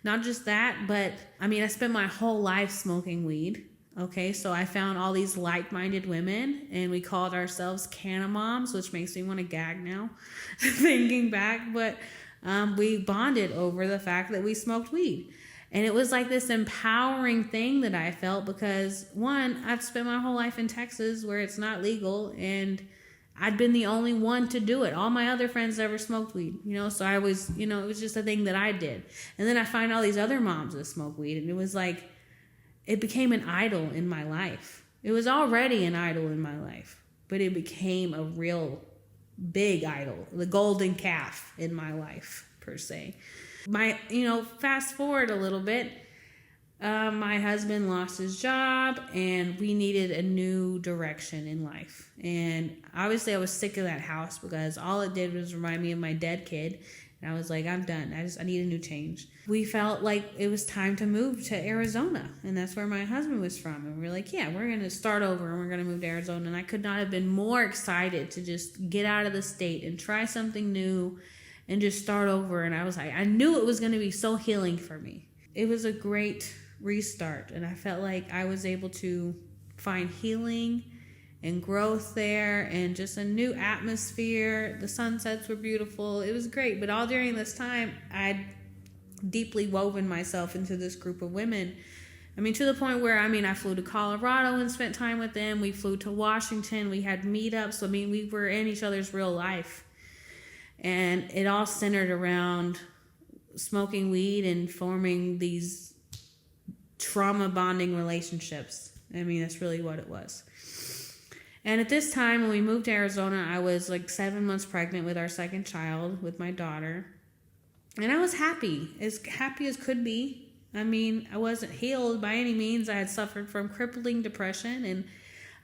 not just that, but I spent my whole life smoking weed. Okay, so I found all these like-minded women, and we called ourselves Canna Moms, which makes me want to gag now, thinking back. But we bonded over the fact that we smoked weed. And it was like this empowering thing that I felt because, one, I've spent my whole life in Texas where it's not legal, and I'd been the only one to do it. All my other friends never smoked weed, so I was, it was just a thing that I did. And then I find all these other moms that smoke weed, and it was like, it became an idol in my life. It was already an idol in my life, but it became a real big idol, the golden calf in my life, per se. Fast forward a little bit, my husband lost his job, and we needed a new direction in life. And obviously I was sick of that house because all it did was remind me of my dead kid. And I was like, I'm done. I need a new change. We felt like it was time to move to Arizona, and that's where my husband was from. And we were like, yeah, we're going to start over, and we're going to move to Arizona. And I could not have been more excited to just get out of the state and try something new and just start over. And I was like, I knew it was going to be so healing for me. It was a great restart, and I felt like I was able to find healing and growth there, and just a new atmosphere. The sunsets were beautiful. It was great. But all during this time, I'd deeply woven myself into this group of women. To the point where, I flew to Colorado and spent time with them. We flew to Washington. We had meetups. We were in each other's real life. And it all centered around smoking weed and forming these trauma bonding relationships. That's really what it was. And at this time, when we moved to Arizona, I was like 7 months pregnant with our second child, with my daughter. And I was happy as could be. I wasn't healed by any means. I had suffered from crippling depression, and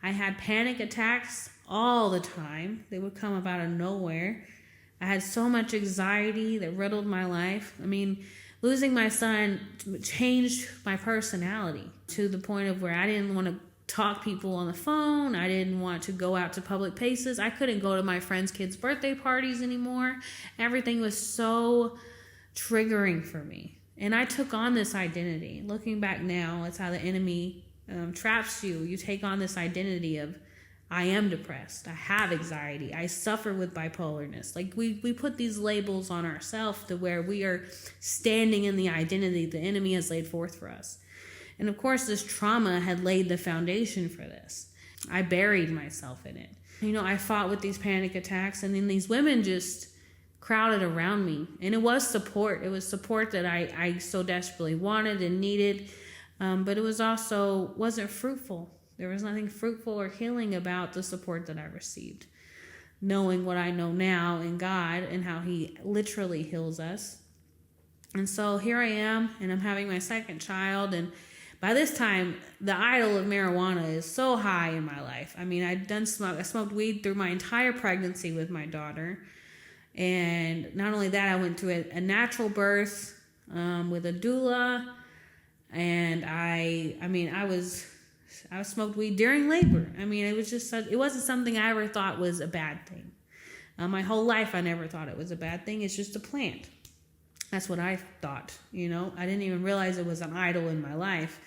I had panic attacks all the time. They would come up out of nowhere. I had so much anxiety that riddled my life. Losing my son changed my personality to the point of where I didn't want to talk people on the phone. I didn't want to go out to public places. I couldn't go to my friends' kids' birthday parties anymore. Everything was so triggering for me. And I took on this identity. Looking back now, it's how the enemy traps you. You take on this identity of, I am depressed. I have anxiety. I suffer with bipolarness. Like we put these labels on ourselves to where we are standing in the identity the enemy has laid forth for us. And of course, this trauma had laid the foundation for this. I buried myself in it. I fought with these panic attacks, and then these women just crowded around me. And it was support. It was support that I so desperately wanted and needed. But it was also wasn't fruitful. There was nothing fruitful or healing about the support that I received. Knowing what I know now in God and how He literally heals us. And so here I am, and I'm having my second child, and by this time, the idol of marijuana is so high in my life. I smoked weed through my entire pregnancy with my daughter. And not only that, I went through a natural birth. with a doula. And I smoked weed during labor. I mean, it wasn't something I ever thought was a bad thing. My whole life, I never thought it was a bad thing. It's just a plant. That's what I thought, I didn't even realize it was an idol in my life.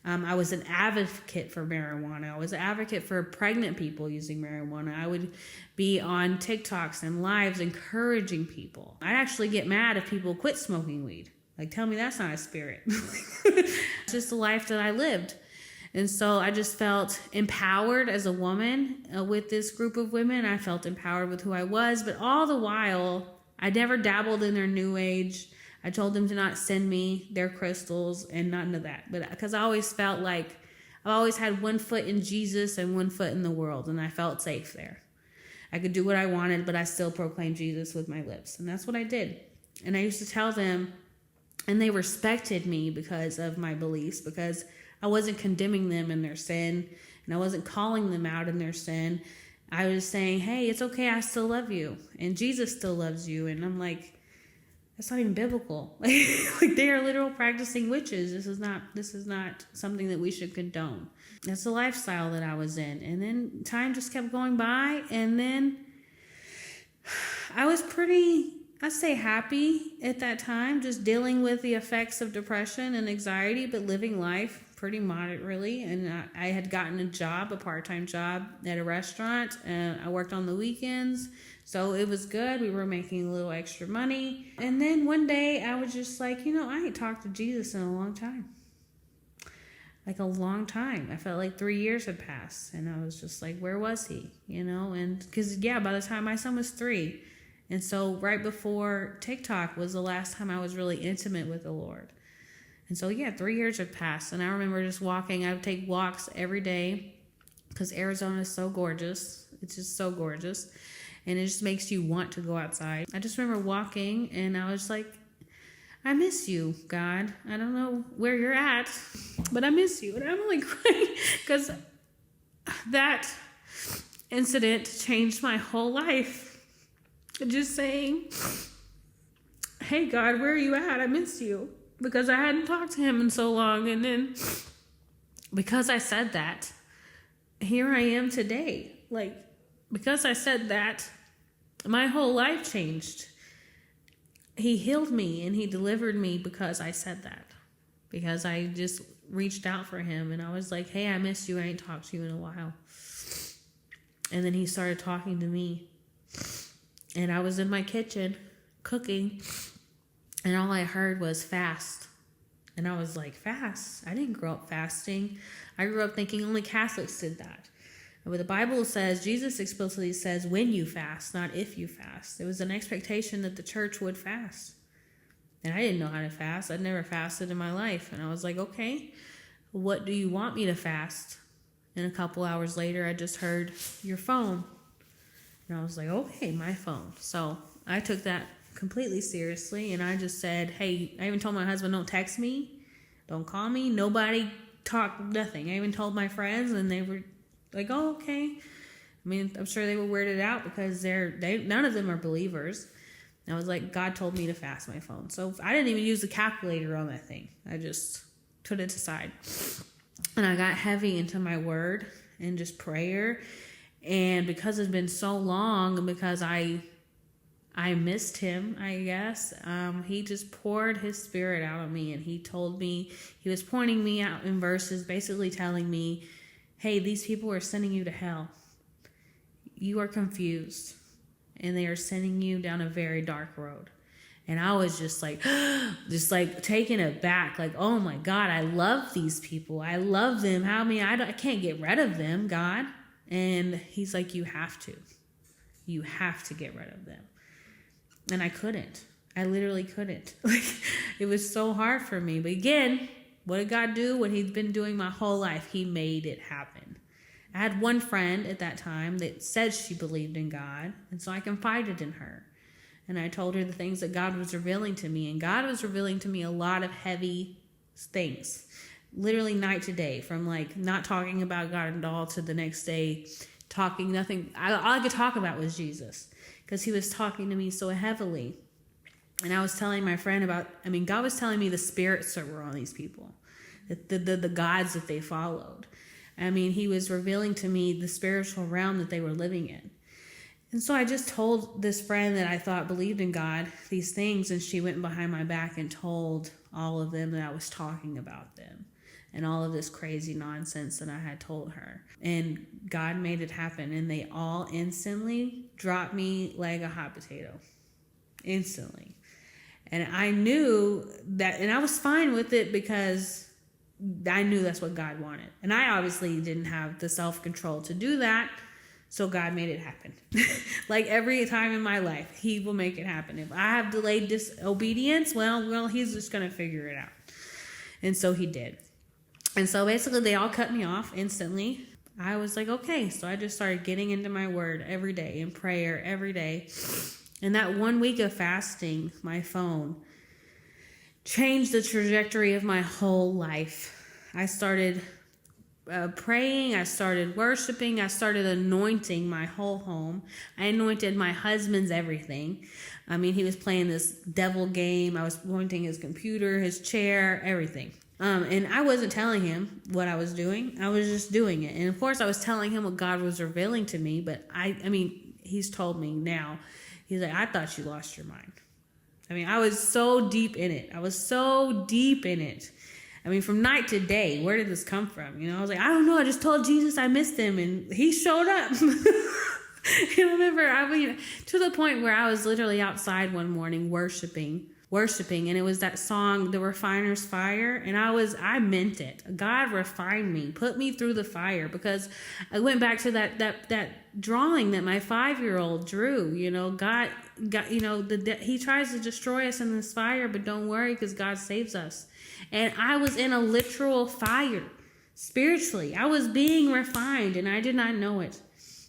I was an advocate for marijuana. I was an advocate for pregnant people using marijuana. I would be on TikToks and lives encouraging people. I'd actually get mad if people quit smoking weed. Like, tell me that's not a spirit. It's just the life that I lived. And so I just felt empowered as a woman with this group of women. I felt empowered with who I was. But all the while, I never dabbled in their new age. I told them to not send me their crystals and none of that. But because I always felt like I've always had one foot in Jesus and one foot in the world. And I felt safe there. I could do what I wanted, but I still proclaimed Jesus with my lips. And that's what I did. And I used to tell them, and they respected me because of my beliefs, because I wasn't condemning them in their sin, and I wasn't calling them out in their sin. I was saying, hey, it's okay, I still love you, and Jesus still loves you. And I'm like, that's not even biblical. Like they are literal practicing witches. This is not something that we should condone. That's the lifestyle that I was in. And then time just kept going by, and then I was pretty, I'd say, happy at that time, just dealing with the effects of depression and anxiety, but living life pretty moderately. And I had gotten a part-time job at a restaurant, and I worked on the weekends. So it was good. We were making a little extra money. And then one day I was just like, I ain't talked to Jesus in a long time. Like a long time. I felt like 3 years had passed. And I was just like, where was he? And because, by the time my son was 3. And so right before TikTok was the last time I was really intimate with the Lord. And so, 3 years had passed. And I remember just walking. I would take walks every day because Arizona is so gorgeous. It's just so gorgeous. And it just makes you want to go outside. I just remember walking, and I was like, I miss you, God. I don't know where you're at, but I miss you. And I'm like crying because that incident changed my whole life. Just saying, hey, God, where are you at? I miss you. Because I hadn't talked to him in so long. And then because I said that, here I am today. Like, because I said that, my whole life changed. He healed me and he delivered me because I said that. Because I just reached out for him, and I was like, hey, I miss you. I ain't talked to you in a while. And then he started talking to me. And I was in my kitchen cooking, and all I heard was fast. And I was like, fast? I didn't grow up fasting. I grew up thinking only Catholics did that. But the Bible says, Jesus explicitly says, when you fast, not if you fast. There was an expectation that the church would fast. And I didn't know how to fast. I'd never fasted in my life. And I was like, okay, what do you want me to fast? And a couple hours later, I just heard your phone. And I was like, okay, my phone. So I took that completely seriously. And I just said, hey, I even told my husband, don't text me. Don't call me. Nobody talk, nothing. I even told my friends, and they were like, oh, okay. I mean, I'm sure they were weirded out because none of them are believers. And I was like, God told me to fast my phone. So I didn't even use the calculator on that thing. I just put it aside. And I got heavy into my word and just prayer. And because it's been so long, and because I missed him, I guess, he just poured his spirit out on me. And he told me, he was pointing me out in verses, basically telling me, hey, these people are sending you to hell. You are confused, and they are sending you down a very dark road. And I was just like taken aback, like, oh my God, I love these people. I love them. I can't get rid of them, God. And he's like, you have to. You have to get rid of them. And I couldn't. I literally couldn't. Like, it was so hard for me. But again, what did God do? What he's been doing my whole life, he made it happen. I had one friend at that time that said she believed in God, and so I confided in her. And I told her the things that God was revealing to me, and God was revealing to me a lot of heavy things, literally night to day, from like not talking about God at all to the next day talking nothing. All I could talk about was Jesus, because he was talking to me so heavily. And I was telling my friend about, God was telling me the spirits that were on these people, the gods that they followed. He was revealing to me the spiritual realm that they were living in. And so I just told this friend that I thought believed in God these things, and she went behind my back and told all of them that I was talking about them and all of this crazy nonsense that I had told her. And God made it happen, and they all instantly dropped me like a hot potato. Instantly. And I knew that, and I was fine with it because I knew that's what God wanted. And I obviously didn't have the self-control to do that. So God made it happen. Like every time in my life, he will make it happen. If I have delayed disobedience, well, he's just going to figure it out. And so he did. And so basically they all cut me off instantly. I was like, okay. So I just started getting into my word every day, in prayer every day. And that 1 week of fasting, my phone changed the trajectory of my whole life. I started praying, I started worshiping, I started anointing my whole home. I anointed my husband's everything. He was playing this devil game. I was anointing his computer, his chair, everything. And I wasn't telling him what I was doing. I was just doing it. And of course I was telling him what God was revealing to me, but he's told me now. He's like, I thought you lost your mind. I was so deep in it. From night to day, where did this come from? I was like, I don't know. I just told Jesus I missed him, and he showed up. I remember, to the point where I was literally outside one morning worshiping, and it was that song, The Refiner's Fire, and I meant it. God refined me, put me through the fire, because I went back to that drawing that my 5-year-old drew. God, he tries to destroy us in this fire, but don't worry, because God saves us. And I was in a literal fire, spiritually. I was being refined, and I did not know it.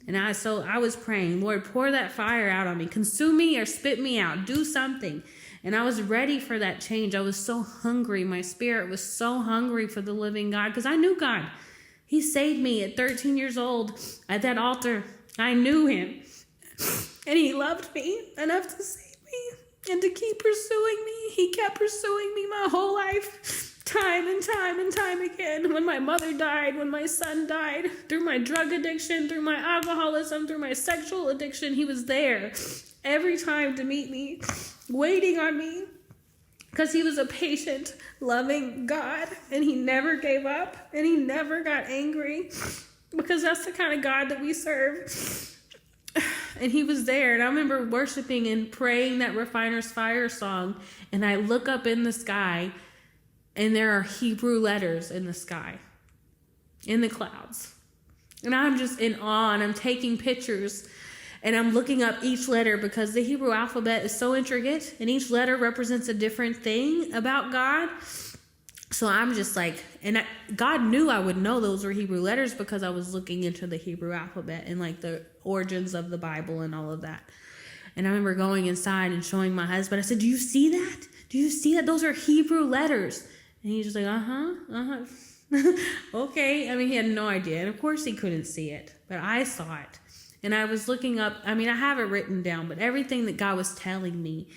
And I was praying, Lord, pour that fire out on me. Consume me or spit me out. Do something. And I was ready for that change. I was so hungry. My spirit was so hungry for the living God, because I knew God. He saved me at 13 years old at that altar. I knew him. And he loved me enough to save me and to keep pursuing me. He kept pursuing me my whole life, time and time and time again. When my mother died, when my son died, through my drug addiction, through my alcoholism, through my sexual addiction, he was there every time to meet me, waiting on me, because he was a patient, loving God, and he never gave up, and he never got angry, because that's the kind of God that we serve. And he was there, and I remember worshiping and praying that Refiner's Fire song, and I look up in the sky, and there are Hebrew letters in the sky, in the clouds. And I'm just in awe, and I'm taking pictures, and I'm looking up each letter, because the Hebrew alphabet is so intricate, and each letter represents a different thing about God. So I'm just like, God knew I would know those were Hebrew letters, because I was looking into the Hebrew alphabet and like the origins of the Bible and all of that. And I remember going inside and showing my husband. I said, do you see that? Do you see that? Those are Hebrew letters. And he's just like, okay. He had no idea. And of course he couldn't see it, but I saw it. And I was looking up, I have it written down, but everything that God was telling me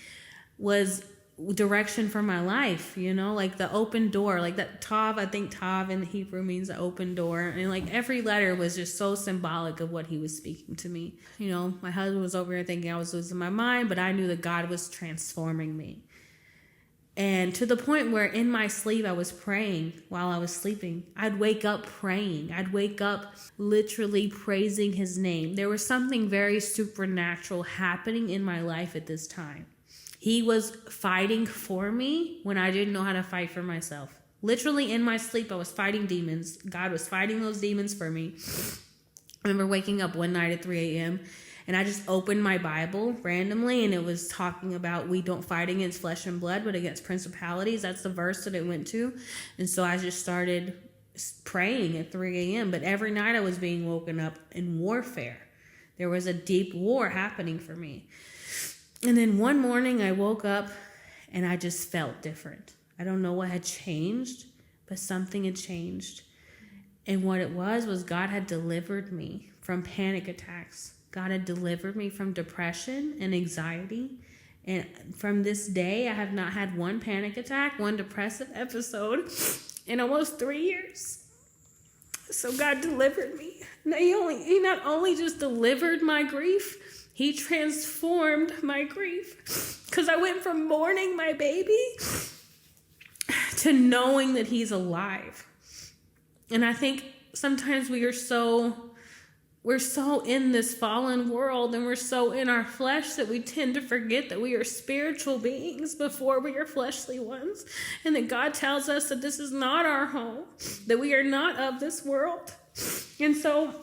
was direction for my life, like the open door, like that Tav. I think Tav in Hebrew means the open door, and like every letter was just so symbolic of what he was speaking to me. My husband was over here thinking I was losing my mind, but I knew that God was transforming me. And to the point where in my sleep I was praying while I was sleeping. I'd wake up praying. I'd wake up literally praising his name. There was something very supernatural happening in my life at this time. He was fighting for me when I didn't know how to fight for myself. Literally in my sleep, I was fighting demons. God was fighting those demons for me. I remember waking up one night at 3 a.m. and I just opened my Bible randomly, and it was talking about we don't fight against flesh and blood, but against principalities. That's the verse that it went to. And so I just started praying at 3 a.m. But every night I was being woken up in warfare. There was a deep war happening for me. And then one morning I woke up and I just felt different. I don't know what had changed, but something had changed. And what it was God had delivered me from panic attacks. God had delivered me from depression and anxiety. And from this day, I have not had one panic attack, one depressive episode in almost 3 years. So God delivered me. He not only just delivered my grief, he transformed my grief. Because I went from mourning my baby to knowing that he's alive. And I think sometimes we're so in this fallen world, and we're so in our flesh that we tend to forget that we are spiritual beings before we are fleshly ones. And that God tells us that this is not our home, that we are not of this world. And so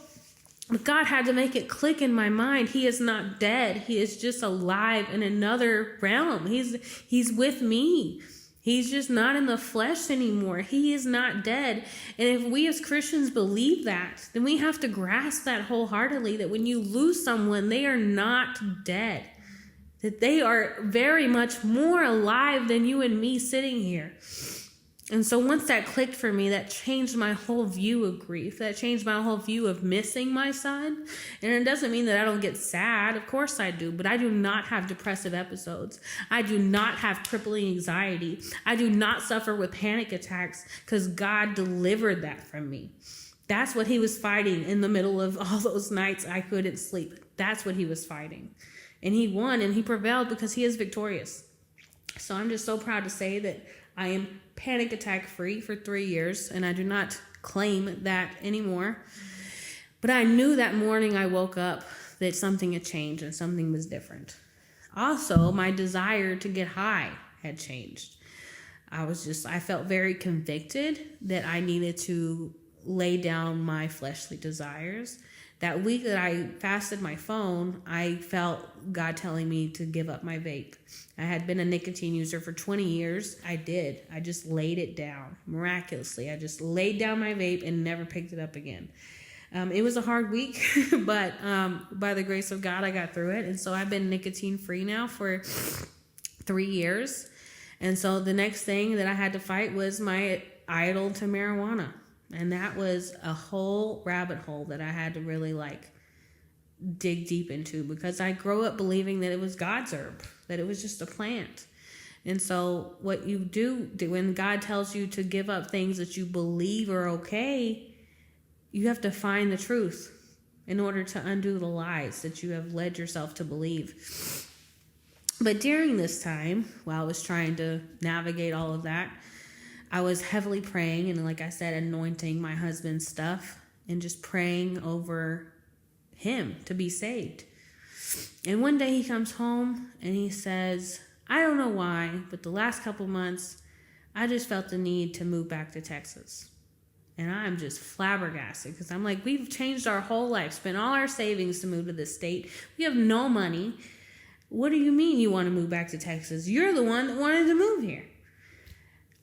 God had to make it click in my mind. He is not dead. He is just alive in another realm. He's with me. He's just not in the flesh anymore. He is not dead. And if we as Christians believe that, then we have to grasp that wholeheartedly, that when you lose someone, they are not dead. That they are very much more alive than you and me sitting here. And so once that clicked for me, that changed my whole view of grief. That changed my whole view of missing my son. And it doesn't mean that I don't get sad. Of course I do. But I do not have depressive episodes. I do not have crippling anxiety. I do not suffer with panic attacks because God delivered that from me. That's what he was fighting in the middle of all those nights I couldn't sleep. That's what he was fighting. And he won and he prevailed because he is victorious. So I'm just so proud to say that I am panic attack free for 3 years, and I do not claim that anymore. But I knew that morning I woke up that something had changed and something was different. Also, my desire to get high had changed. I felt very convicted that I needed to lay down my fleshly desires. That week that I fasted my phone, I felt God telling me to give up my vape. I had been a nicotine user for 20 years. I did. I just laid it down miraculously. I just laid down my vape and never picked it up again. It was a hard week, but by the grace of God, I got through it. And so I've been nicotine free now for 3 years. And so the next thing that I had to fight was my idol to marijuana. And that was a whole rabbit hole that I had to really dig deep into, because I grew up believing that it was God's herb, that it was just a plant. And so what you do when God tells you to give up things that you believe are okay, you have to find the truth in order to undo the lies that you have led yourself to believe. But during this time, while I was trying to navigate all of that, I was heavily praying and, like I said, anointing my husband's stuff and just praying over him to be saved. And one day he comes home and he says, I don't know why, but the last couple months, I just felt the need to move back to Texas. And I'm just flabbergasted because I'm like, we've changed our whole life, spent all our savings to move to this state. We have no money. What do you mean you want to move back to Texas? You're the one that wanted to move here.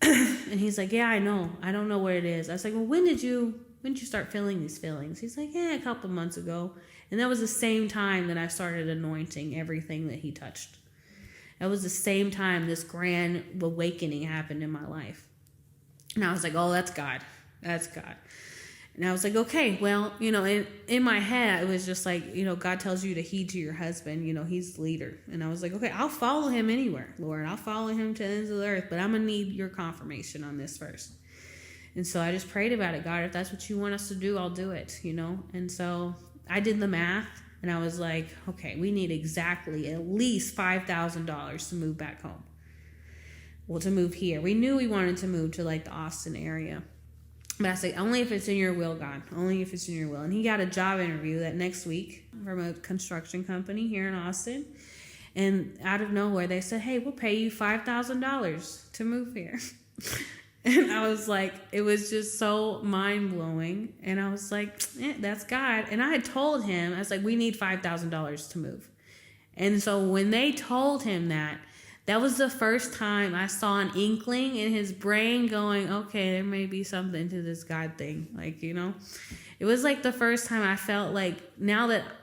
And he's like, yeah, I know. I don't know what it is. I was like, well, when did you start feeling these feelings? He's like, yeah, a couple months ago. And that was the same time that I started anointing everything that he touched. That was the same time this grand awakening happened in my life. And I was like, oh, that's God. That's God. And I was like, okay, well, in my head, it was just like, God tells you to heed to your husband. He's the leader. And I was like, okay, I'll follow him anywhere, Lord. I'll follow him to the ends of the earth, but I'm going to need your confirmation on this first. And so I just prayed about it. God, if that's what you want us to do, I'll do it, And so I did the math, and I was like, okay, we need exactly at least $5,000 to move back home. Well, to move here. We knew we wanted to move to the Austin area. But I said, only if it's in your will, God. Only if it's in your will. And he got a job interview that next week from a construction company here in Austin. And out of nowhere, they said, hey, we'll pay you $5,000 to move here. And I was like, it was just so mind-blowing. And I was like, that's God. And I had told him, I was like, we need $5,000 to move. And so when they told him that was the first time I saw an inkling in his brain going, okay, there may be something to this God thing. It was the first time I felt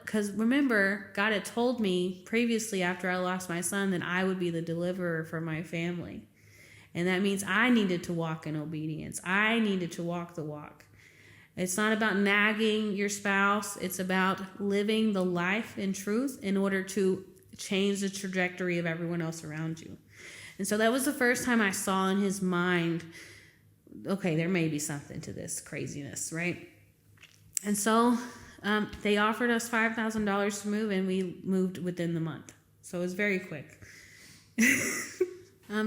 because remember, God had told me previously after I lost my son that I would be the deliverer for my family. And that means I needed to walk in obedience. I needed to walk the walk. It's not about nagging your spouse. It's about living the life in truth in order to change the trajectory of everyone else around you. And so that was the first time I saw in his mind, okay, there may be something to this craziness, right? And so they offered us $5,000 to move, and we moved within the month. So it was very quick.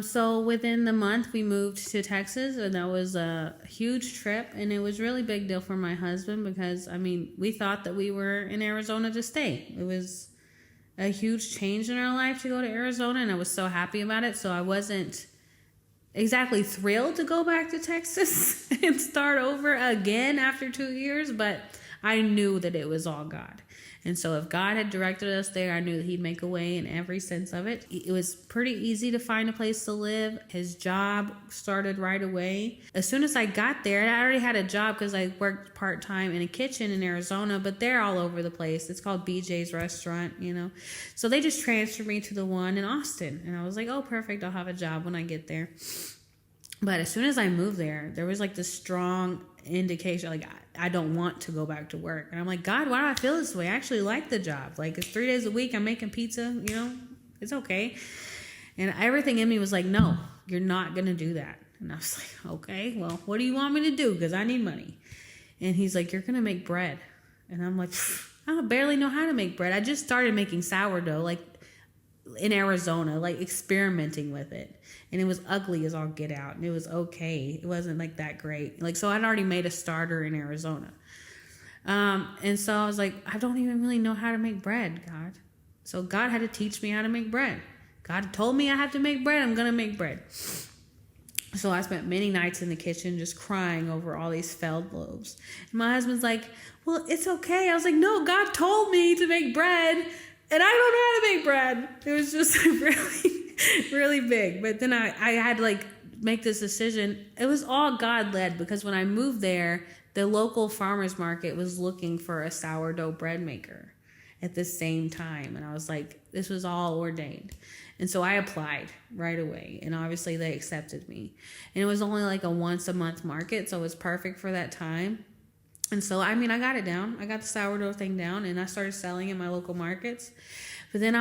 So within the month, we moved to Texas, and that was a huge trip, and it was really big deal for my husband because, we thought that we were in Arizona to stay. It was a huge change in our life to go to Arizona, and I was so happy about it. So I wasn't exactly thrilled to go back to Texas and start over again after 2 years, but I knew that it was all God. And so if God had directed us there, I knew that he'd make a way in every sense of it. It was pretty easy to find a place to live. His job started right away. As soon as I got there, I already had a job because I worked part-time in a kitchen in Arizona, but they're all over the place. It's called BJ's Restaurant, So they just transferred me to the one in Austin. And I was like, oh, perfect. I'll have a job when I get there. But as soon as I moved there was like this strong indication, like, I don't want to go back to work. And I'm like, God, why do I feel this way? I actually like the job. Like, it's 3 days a week. I'm making pizza, it's okay. And everything in me was like, no, you're not going to do that. And I was like, okay, well, what do you want me to do? Because I need money. And he's like, you're going to make bread. And I'm like, I barely know how to make bread. I just started making sourdough, like in Arizona, like experimenting with it. And it was ugly as all get out. And it was okay. It wasn't like that great. So I'd already made a starter in Arizona. And so I was like, I don't even really know how to make bread, God. So God had to teach me how to make bread. God told me I have to make bread. I'm going to make bread. So I spent many nights in the kitchen just crying over all these failed loaves. And my husband's like, well, it's okay. I was like, no, God told me to make bread. And I don't know how to make bread. It was just really, really big. But then I had to make this decision. It was all God led because when I moved there, the local farmer's market was looking for a sourdough bread maker at the same time. And I was like, this was all ordained. And so I applied right away. And obviously they accepted me. And it was only like a once a month market. So it was perfect for that time. And so, I got it down. I got the sourdough thing down and I started selling in my local markets. But then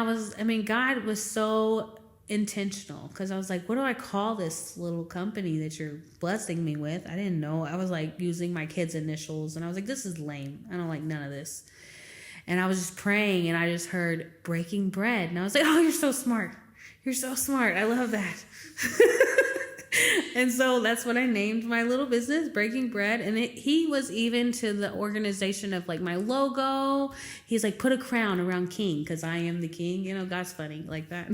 God was so intentional because I was like, what do I call this little company that you're blessing me with? I didn't know. I was like using my kids' initials and I was like, this is lame. I don't like none of this. And I was just praying and I just heard breaking bread. And I was like, oh, you're so smart. You're so smart. I love that. And so that's what I named my little business, Breaking Bread. And he was even to the organization of my logo. He's like, put a crown around King because I am the King. God's funny like that.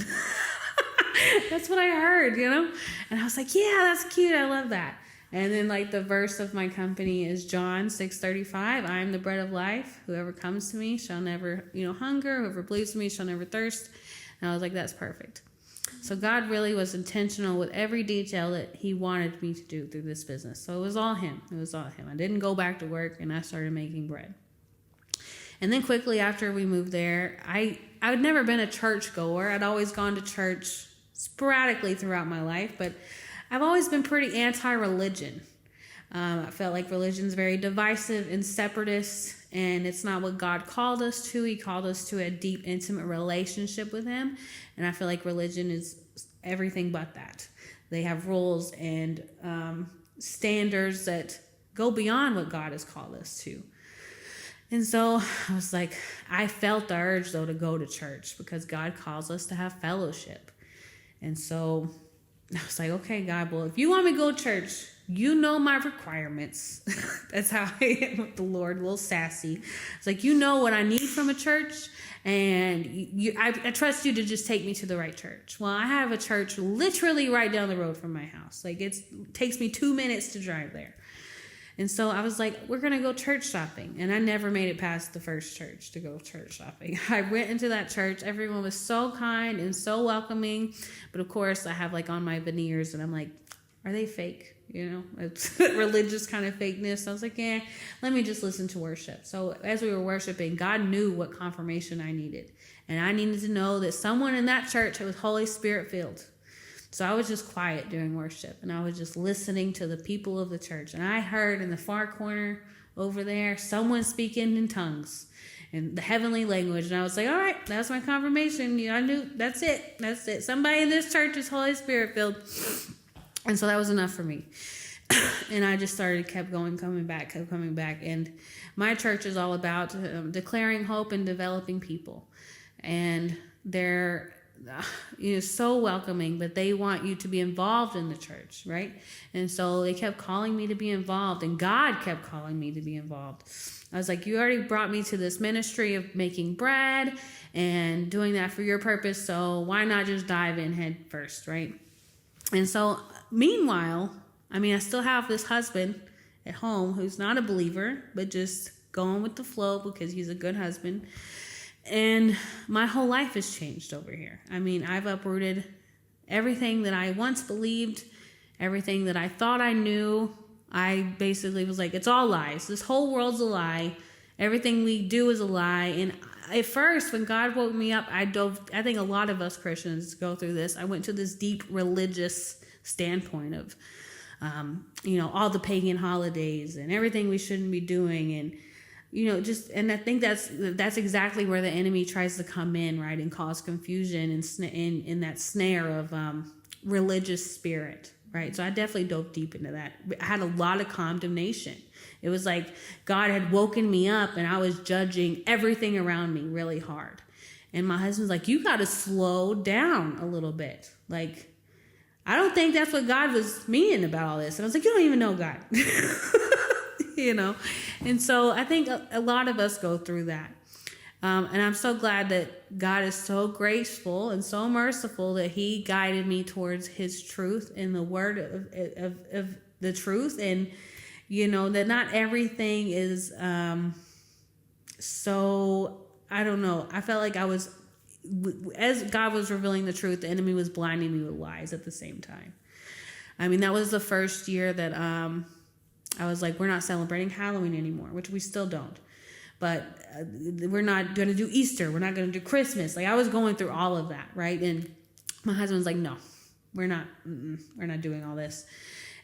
That's what I heard, And I was like, yeah, that's cute. I love that. And then the verse of my company is John 6:35. I am the bread of life. Whoever comes to me shall never, hunger. Whoever believes in me shall never thirst. And I was like, that's perfect. So God really was intentional with every detail that he wanted me to do through this business. So it was all him. It was all him. I didn't go back to work and I started making bread. And then quickly after we moved there, I had never been a church goer. I'd always gone to church sporadically throughout my life, but I've always been pretty anti-religion. I felt like religion's very divisive and separatist, and it's not what God called us to. He called us to a deep, intimate relationship with him, and I feel like religion is everything but that. They have rules and standards that go beyond what God has called us to. And so I was like, I felt the urge, though, to go to church because God calls us to have fellowship. And so I was like, okay, God, well, if you want me to go to church, you know my requirements. That's how I am with the Lord, a little sassy. It's like, you know what I need from a church, and I trust you to just take me to the right church. Well, I have a church literally right down the road from my house. It takes me 2 minutes to drive there. And so I was like, we're going to go church shopping. And I never made it past the first church to go church shopping. I went into that church. Everyone was so kind and so welcoming. But of course, I have on my veneers and I'm like, are they fake? It's religious kind of fakeness. I was like, yeah, let me just listen to worship. So as we were worshiping, God knew what confirmation I needed. And I needed to know that someone in that church was Holy Spirit filled. So I was just quiet during worship, and I was just listening to the people of the church. And I heard in the far corner over there someone speaking in tongues. in the heavenly language. And I was like, all right, that's my confirmation. I knew that's it. Somebody in this church is Holy Spirit filled. And so that was enough for me. And I just kept coming back. And my church is all about declaring hope and developing people. And they're so welcoming, but they want you to be involved in the church, right? And so they kept calling me to be involved, and God kept calling me to be involved. I was like, you already brought me to this ministry of making bread and doing that for your purpose, so why not just dive in head first, right? And so meanwhile, I still have this husband at home who's not a believer, but just going with the flow because he's a good husband. And my whole life has changed over here. I've uprooted everything that I once believed, everything that I thought I knew. I basically was like, it's all lies. This whole world's a lie. Everything we do is a lie. And at first, when God woke me up, I think a lot of us Christians go through this. I went to this deep religious standpoint of, all the pagan holidays and everything we shouldn't be doing. And and I think that's exactly where the enemy tries to come in, right, and cause confusion and in that snare of religious spirit, right? So I definitely dove deep into that. I had a lot of condemnation. It was like God had woken me up and I was judging everything around me really hard. And my husband's like, you got to slow down a little bit. Like, I don't think that's what God was meaning about all this. And I was like, you don't even know God. And so I think a lot of us go through that. And I'm so glad that God is so graceful and so merciful that he guided me towards his truth and the word of the truth. And, that not everything is so, I don't know. I felt like as God was revealing the truth, the enemy was blinding me with lies at the same time. That was the first year that I was like, we're not celebrating Halloween anymore, which we still don't. But we're not going to do Easter. We're not going to do Christmas. Like, I was going through all of that, right? And my husband's like, no, we're not doing all this.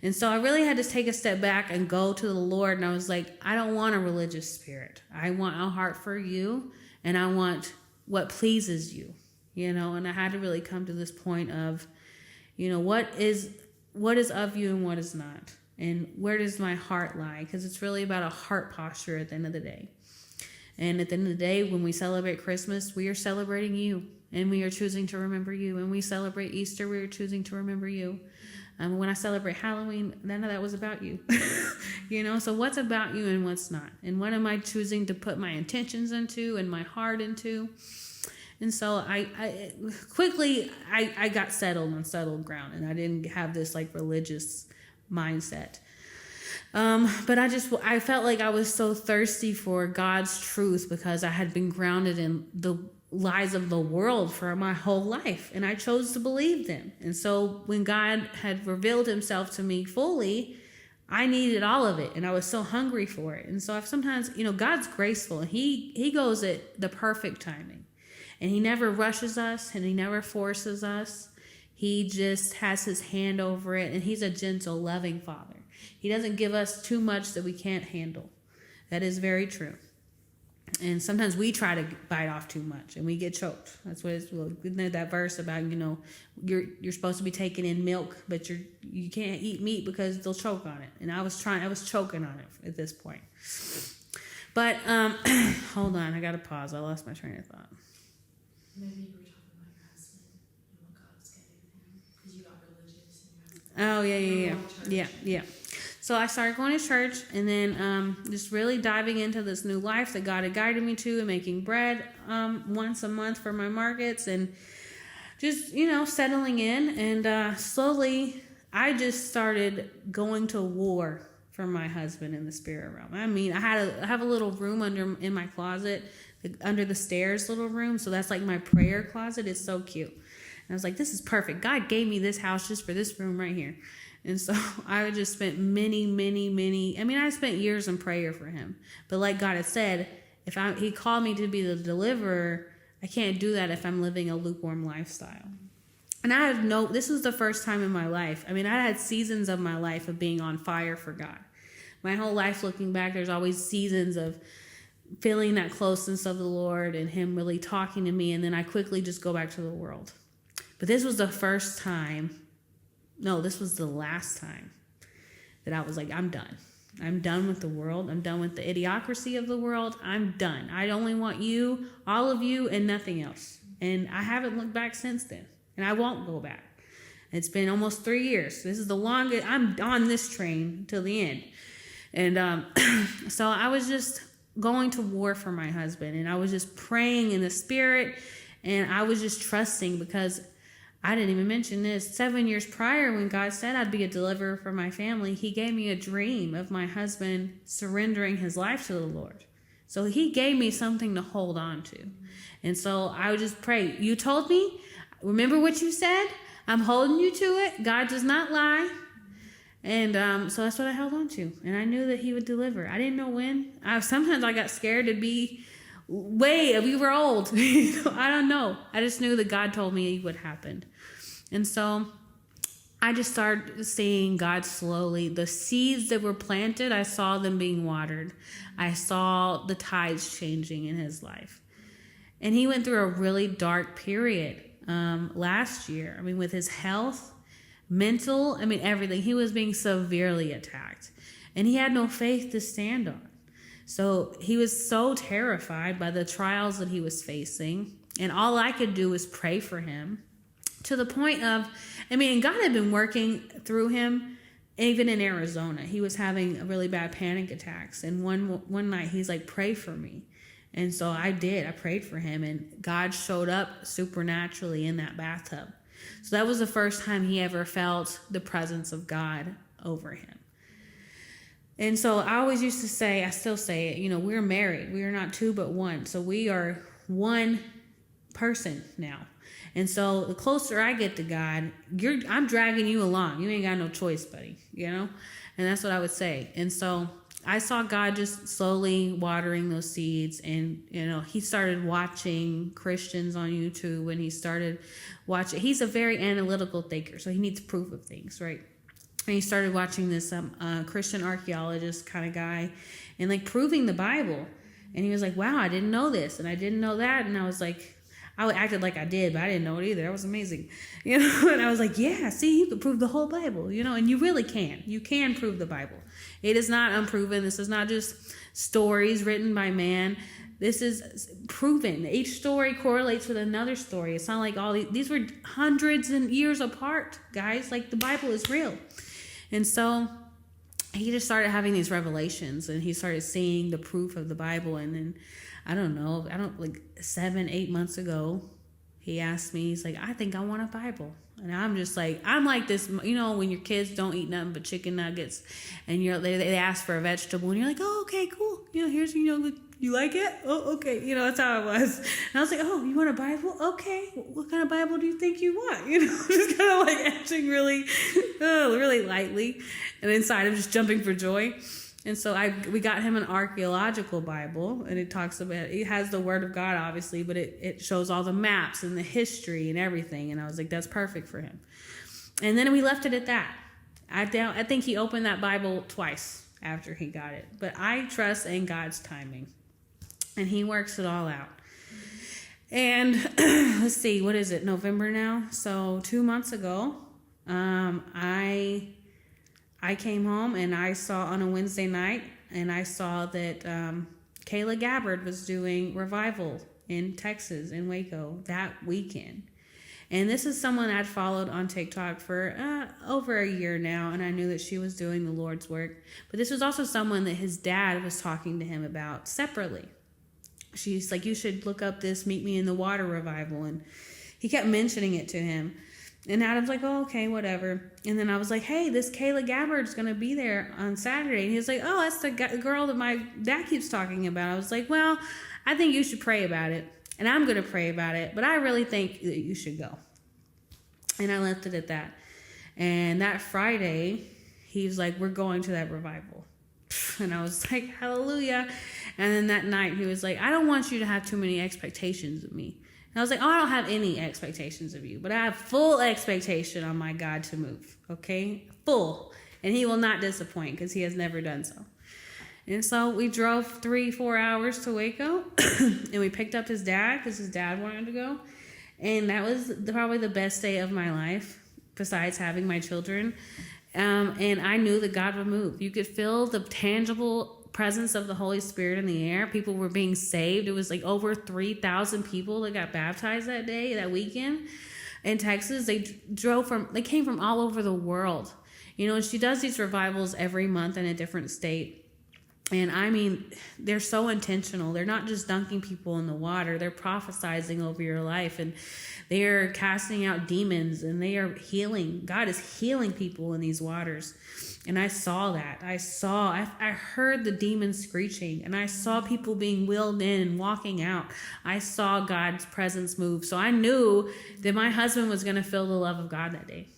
And so I really had to take a step back and go to the Lord. And I was like, I don't want a religious spirit. I want a heart for you. And I want what pleases you, And I had to really come to this point of, what is of you and what is not. And where does my heart lie? Because it's really about a heart posture at the end of the day. And at the end of the day, when we celebrate Christmas, we are celebrating you. And we are choosing to remember you. And we celebrate Easter, we are choosing to remember you. When I celebrate Halloween, none of that was about you. So what's about you and what's not? And what am I choosing to put my intentions into and my heart into? And so I quickly got settled on settled ground. And I didn't have this like religious mindset. But I felt like I was so thirsty for God's truth because I had been grounded in the lies of the world for my whole life, and I chose to believe them. And so when God had revealed himself to me fully, I needed all of it, and I was so hungry for it. And so sometimes, God's graceful, and he goes at the perfect timing, and he never rushes us, and he never forces us. He just has his hand over it, and he's a gentle, loving Father. He doesn't give us too much that we can't handle. That is very true. And sometimes we try to bite off too much, and we get choked. That's what it's that verse about, you're supposed to be taking in milk, but you can't eat meat because they'll choke on it. And I was choking on it at this point. But hold on, I gotta pause. I lost my train of thought. Maybe you were talking about your husband and what God was getting him because you got religious. And Yeah. So I started going to church, and then just really diving into this new life that God had guided me to, and making bread once a month for my markets, and just settling in. And slowly, I just started going to war for my husband in the spirit realm. I have a little room in my closet, under the stairs, little room. So that's like my prayer closet. It's so cute. And I was like, this is perfect. God gave me this house just for this room right here. And so I just spent many, I spent years in prayer for him. But like God had said, he called me to be the deliverer, I can't do that if I'm living a lukewarm lifestyle. And this was the first time in my life. I had seasons of my life of being on fire for God. My whole life looking back, there's always seasons of feeling that closeness of the Lord and him really talking to me. And then I quickly just go back to the world. But this was the first time, no, this was the last time that I was like, I'm done. I'm done with the world. I'm done with the idiocracy of the world. I'm done. I only want you, all of you, and nothing else. And I haven't looked back since then. And I won't go back. It's been almost 3 years. This is the longest. I'm on this train till the end. And so I was just going to war for my husband. And I was just praying in the spirit. And I was just trusting, because I didn't even mention this. 7 years prior, when God said I'd be a deliverer for my family, he gave me a dream of my husband surrendering his life to the Lord. So he gave me something to hold on to. And so I would just pray. You told me, remember what you said? I'm holding you to it. God does not lie. And so that's what I held on to. And I knew that he would deliver. I didn't know when. Sometimes I got scared to be we were old. I don't know. I just knew that God told me it would happen. And so I just started seeing God slowly. The seeds that were planted, I saw them being watered. I saw the tides changing in his life. And he went through a really dark period last year. I mean, with his health, mental, everything. He was being severely attacked. And he had no faith to stand on. So he was so terrified by the trials that he was facing. And all I could do was pray for him, to the point of, God had been working through him, even in Arizona. He was having really bad panic attacks. And one night he's like, pray for me. And so I did. I prayed for him, and God showed up supernaturally in that bathtub. So that was the first time he ever felt the presence of God over him. And so I always used to say, I still say it, we're married. We are not two, but one. So we are one person now. And so the closer I get to God, I'm dragging you along. You ain't got no choice, buddy, And that's what I would say. And so I saw God just slowly watering those seeds. And, he started watching Christians on YouTube, and he started watching. He's a very analytical thinker, so he needs proof of things, right? And he started watching this Christian archaeologist kind of guy, and proving the Bible. And he was like, wow, I didn't know this, and I didn't know that. And I was like, I acted like I did, but I didn't know it either. That was amazing. And I was like, yeah, see, you can prove the whole Bible, and you really can. You can prove the Bible. It is not unproven. This is not just stories written by man. This is proven. Each story correlates with another story. It's not like these were hundreds and years apart, guys. The Bible is real. And so he just started having these revelations, and he started seeing the proof of the Bible. And then, 7-8 months ago, he asked me, he's like, I think I want a Bible. And I'm just like, I'm like this, when your kids don't eat nothing but chicken nuggets, and they ask for a vegetable, and you're like, oh, okay, cool. Here's, you like it? Oh, okay. That's how it was. And I was like, oh, you want a Bible? Okay. What kind of Bible do you think you want? Just kind of acting really, really lightly. And inside I'm just jumping for joy. And so we got him an archaeological Bible, and it has the Word of God, obviously, but it shows all the maps and the history and everything. And I was like, that's perfect for him. And then we left it at that. I think he opened that Bible twice after he got it. But I trust in God's timing, and he works it all out. And let's see, what is it? November now? So 2 months ago, I came home, and I saw on a Wednesday night, and I saw that Kayla Gabbard was doing revival in Texas, in Waco, that weekend. And this is someone I'd followed on TikTok for over a year now, and I knew that she was doing the Lord's work. But this was also someone that his dad was talking to him about separately. She's like, you should look up this Meet Me in the Water revival. And he kept mentioning it to him. And Adam's like, oh, okay, whatever. And then I was like, hey, this Kayla Gabbard's going to be there on Saturday. And he was like, oh, that's the girl that my dad keeps talking about. I was like, well, I think you should pray about it. And I'm going to pray about it. But I really think that you should go. And I left it at that. And that Friday, he was like, we're going to that revival. And I was like, hallelujah. And then that night, he was like, I don't want you to have too many expectations of me. And I was like, oh, I don't have any expectations of you, but I have full expectation on my God to move, okay? Full. And he will not disappoint, because he has never done so. And so we drove 3-4 hours to Waco and we picked up his dad because his dad wanted to go. And that was probably the best day of my life besides having my children. And I knew that God would move. You could feel the tangible presence of the Holy Spirit in the air. People were being saved. It was like over 3,000 people that got baptized that day, that weekend in Texas. They came from all over the world. You know, she does these revivals every month in a different state. And I mean, they're so intentional. They're not just dunking people in the water. They're prophesizing over your life, and they are casting out demons, and they are healing. God is healing people in these waters. And I saw that. I heard the demons screeching, and I saw people being wheeled in and walking out. I saw God's presence move. So I knew that my husband was going to feel the love of God that day.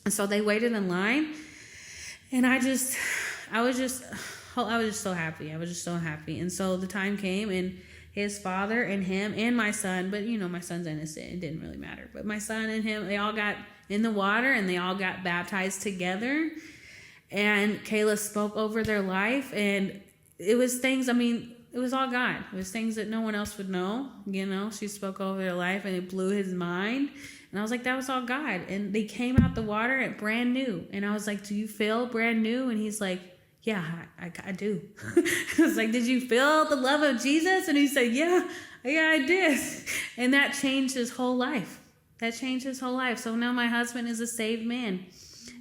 And so they waited in line, and I was just so happy. I was just so happy. And so the time came, and his father and him and my son, but you know, my son's innocent. It didn't really matter. But my son and him, they all got in the water and they all got baptized together. And Kayla spoke over their life, and it was things, I mean, it was all God. It was things that no one else would know. You know, she spoke over their life, and it blew his mind. And I was like, that was all God. And they came out the water at brand new. And I was like, do you feel brand new? And he's like, yeah, I do. I was like, did you feel the love of Jesus? And he said, yeah, I did. And that changed his whole life. So now my husband is a saved man,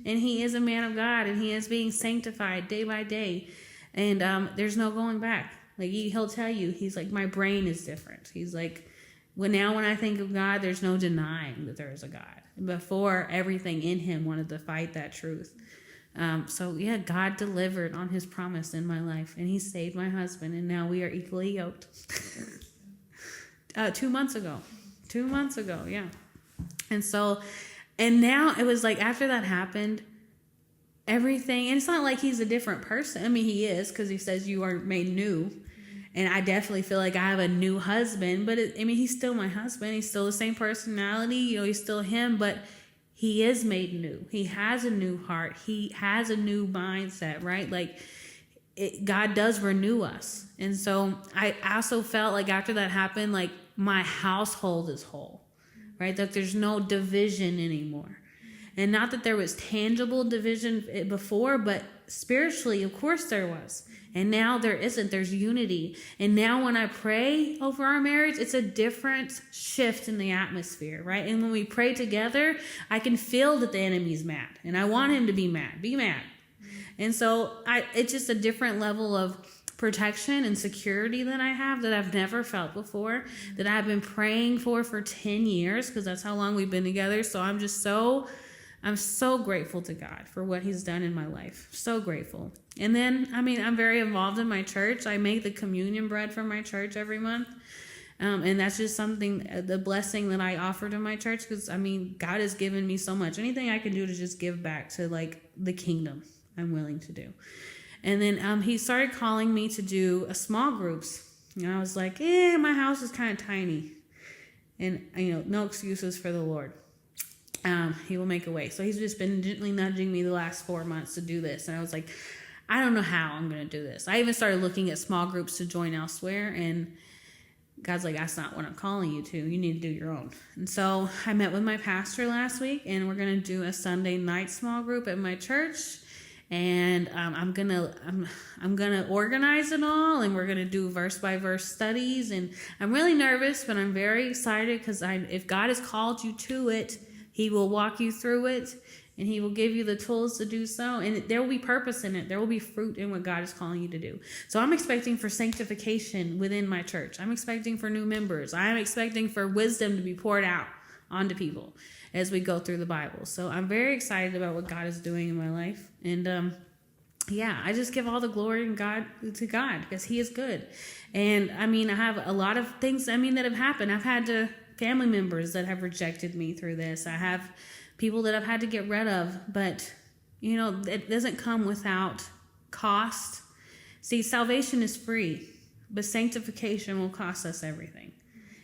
and he is a man of God, and he is being sanctified day by day. And there's no going back. Like he'll tell you, he's like, my brain is different. He's like, when I think of God, there's no denying that there is a God. Before, everything in him wanted to fight that truth. So yeah, God delivered on his promise in my life, and he saved my husband, and now we are equally yoked. 2 months ago, yeah. And now it was like, after that happened, everything, and it's not like he's a different person. I mean, he is, because he says you are made new. And I definitely feel like I have a new husband, but he's still my husband. He's still the same personality. You know, he's still him, but he is made new. He has a new heart. He has a new mindset, right? Like God does renew us. And so I also felt like after that happened, like my household is whole, right? That there's no division anymore. And not that there was tangible division before, but spiritually, of course there was. And now there isn't. There's unity. And now when I pray over our marriage, it's a different shift in the atmosphere, right? And when we pray together, I can feel that the enemy's mad. And I want him to be mad. Be mad. And so it's just a different level of protection and security that I have that I've never felt before, that I've been praying for 10 years, because that's how long we've been together. So I'm so grateful to God for what he's done in my life. So grateful. And then, I'm very involved in my church. I make the communion bread for my church every month. And that's just something, the blessing that I offer to my church, because, God has given me so much. Anything I can do to just give back to, like, the kingdom, I'm willing to do. And then he started calling me to do small groups. And I was like, my house is kind of tiny. And, no excuses for the Lord. He will make a way. So he's just been gently nudging me the last 4 months to do this. And I was like, I don't know how I'm going to do this. I even started looking at small groups to join elsewhere. And God's like, that's not what I'm calling you to. You need to do your own. And so I met with my pastor last week, and we're going to do a Sunday night small group at my church. And I'm gonna organize it all, and we're gonna do verse by verse studies. And I'm really nervous, but I'm very excited, because if God has called you to it, he will walk you through it, and he will give you the tools to do so. And there will be purpose in it. There will be fruit in what God is calling you to do. So I'm expecting for sanctification within my church. I'm expecting for new members. I'm expecting for wisdom to be poured out onto people as we go through the Bible. So I'm very excited about what God is doing in my life. And I just give all the glory to God, because he is good. And I have a lot of things, that have happened. I've had family members that have rejected me through this. I have people that I've had to get rid of, but it doesn't come without cost. See, salvation is free, but sanctification will cost us everything.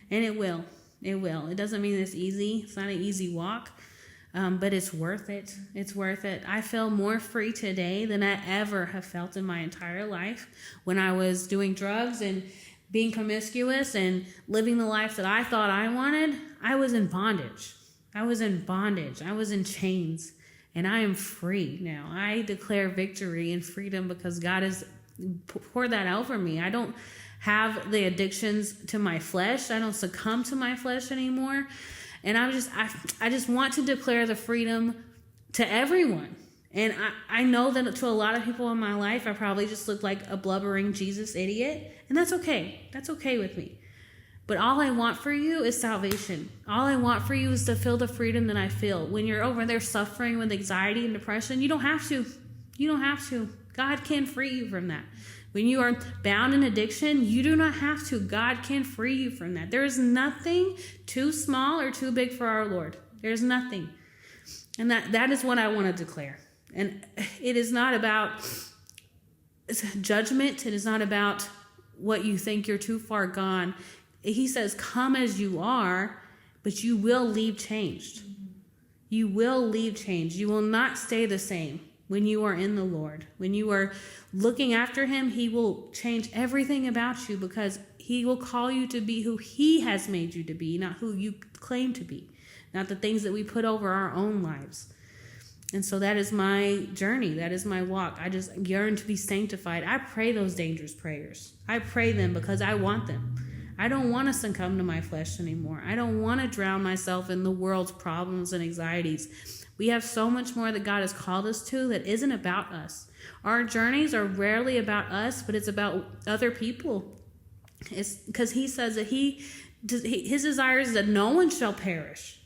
And it will. It doesn't mean it's easy. It's not an easy walk. But it's worth it. It's worth it. I feel more free today than I ever have felt in my entire life. When I was doing drugs and being promiscuous and living the life that I thought I wanted, I was in bondage. I was in chains. And I am free now. I declare victory and freedom because God has poured that out for me. I don't have the addictions to my flesh. I don't succumb to my flesh anymore. And I just want to declare the freedom to everyone. And I know that to a lot of people in my life, I probably just look like a blubbering Jesus idiot. And that's okay. That's okay with me. But all I want for you is salvation. All I want for you is to feel the freedom that I feel. When you're over there suffering with anxiety and depression, you don't have to. You don't have to. God can free you from that. When you are bound in addiction, you do not have to. God can free you from that. There is nothing too small or too big for our Lord. There's nothing. And that is what I want to declare. And it is not about judgment. It is not about what you think you're too far gone. He says, come as you are, but you will leave changed. You will leave changed. You will not stay the same when you are in the Lord. When you are looking after him, he will change everything about you because he will call you to be who he has made you to be, not who you claim to be, not the things that we put over our own lives. And so that is my journey. That is my walk. I just yearn to be sanctified. I pray those dangerous prayers. I pray them because I want them. I don't want to succumb to my flesh anymore. I don't want to drown myself in the world's problems and anxieties. We have so much more that God has called us to that isn't about us. Our journeys are rarely about us, but it's about other people. It's because he says that his desire is that no one shall perish.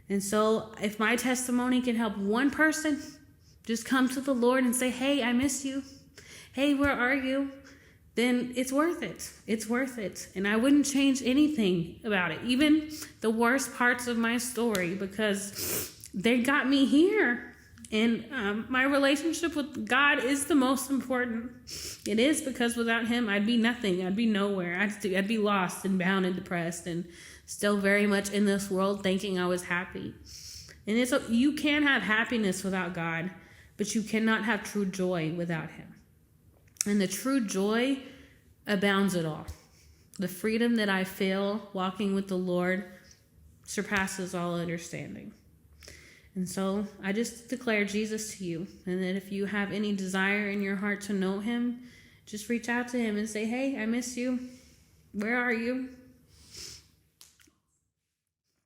And so if my testimony can help one person just come to the Lord and say, hey, I miss you. Hey, where are you? Then it's worth it. It's worth it. And I wouldn't change anything about it, even the worst parts of my story, because they got me here. And my relationship with God is the most important. It is, because without him, I'd be nothing. I'd be nowhere. I'd be lost and bound and depressed and still very much in this world thinking I was happy. And you can have happiness without God, but you cannot have true joy without him. And the true joy abounds it all. The freedom that I feel walking with the Lord surpasses all understanding. And so I just declare Jesus to you. And that if you have any desire in your heart to know him, just reach out to him and say, hey, I miss you. Where are you?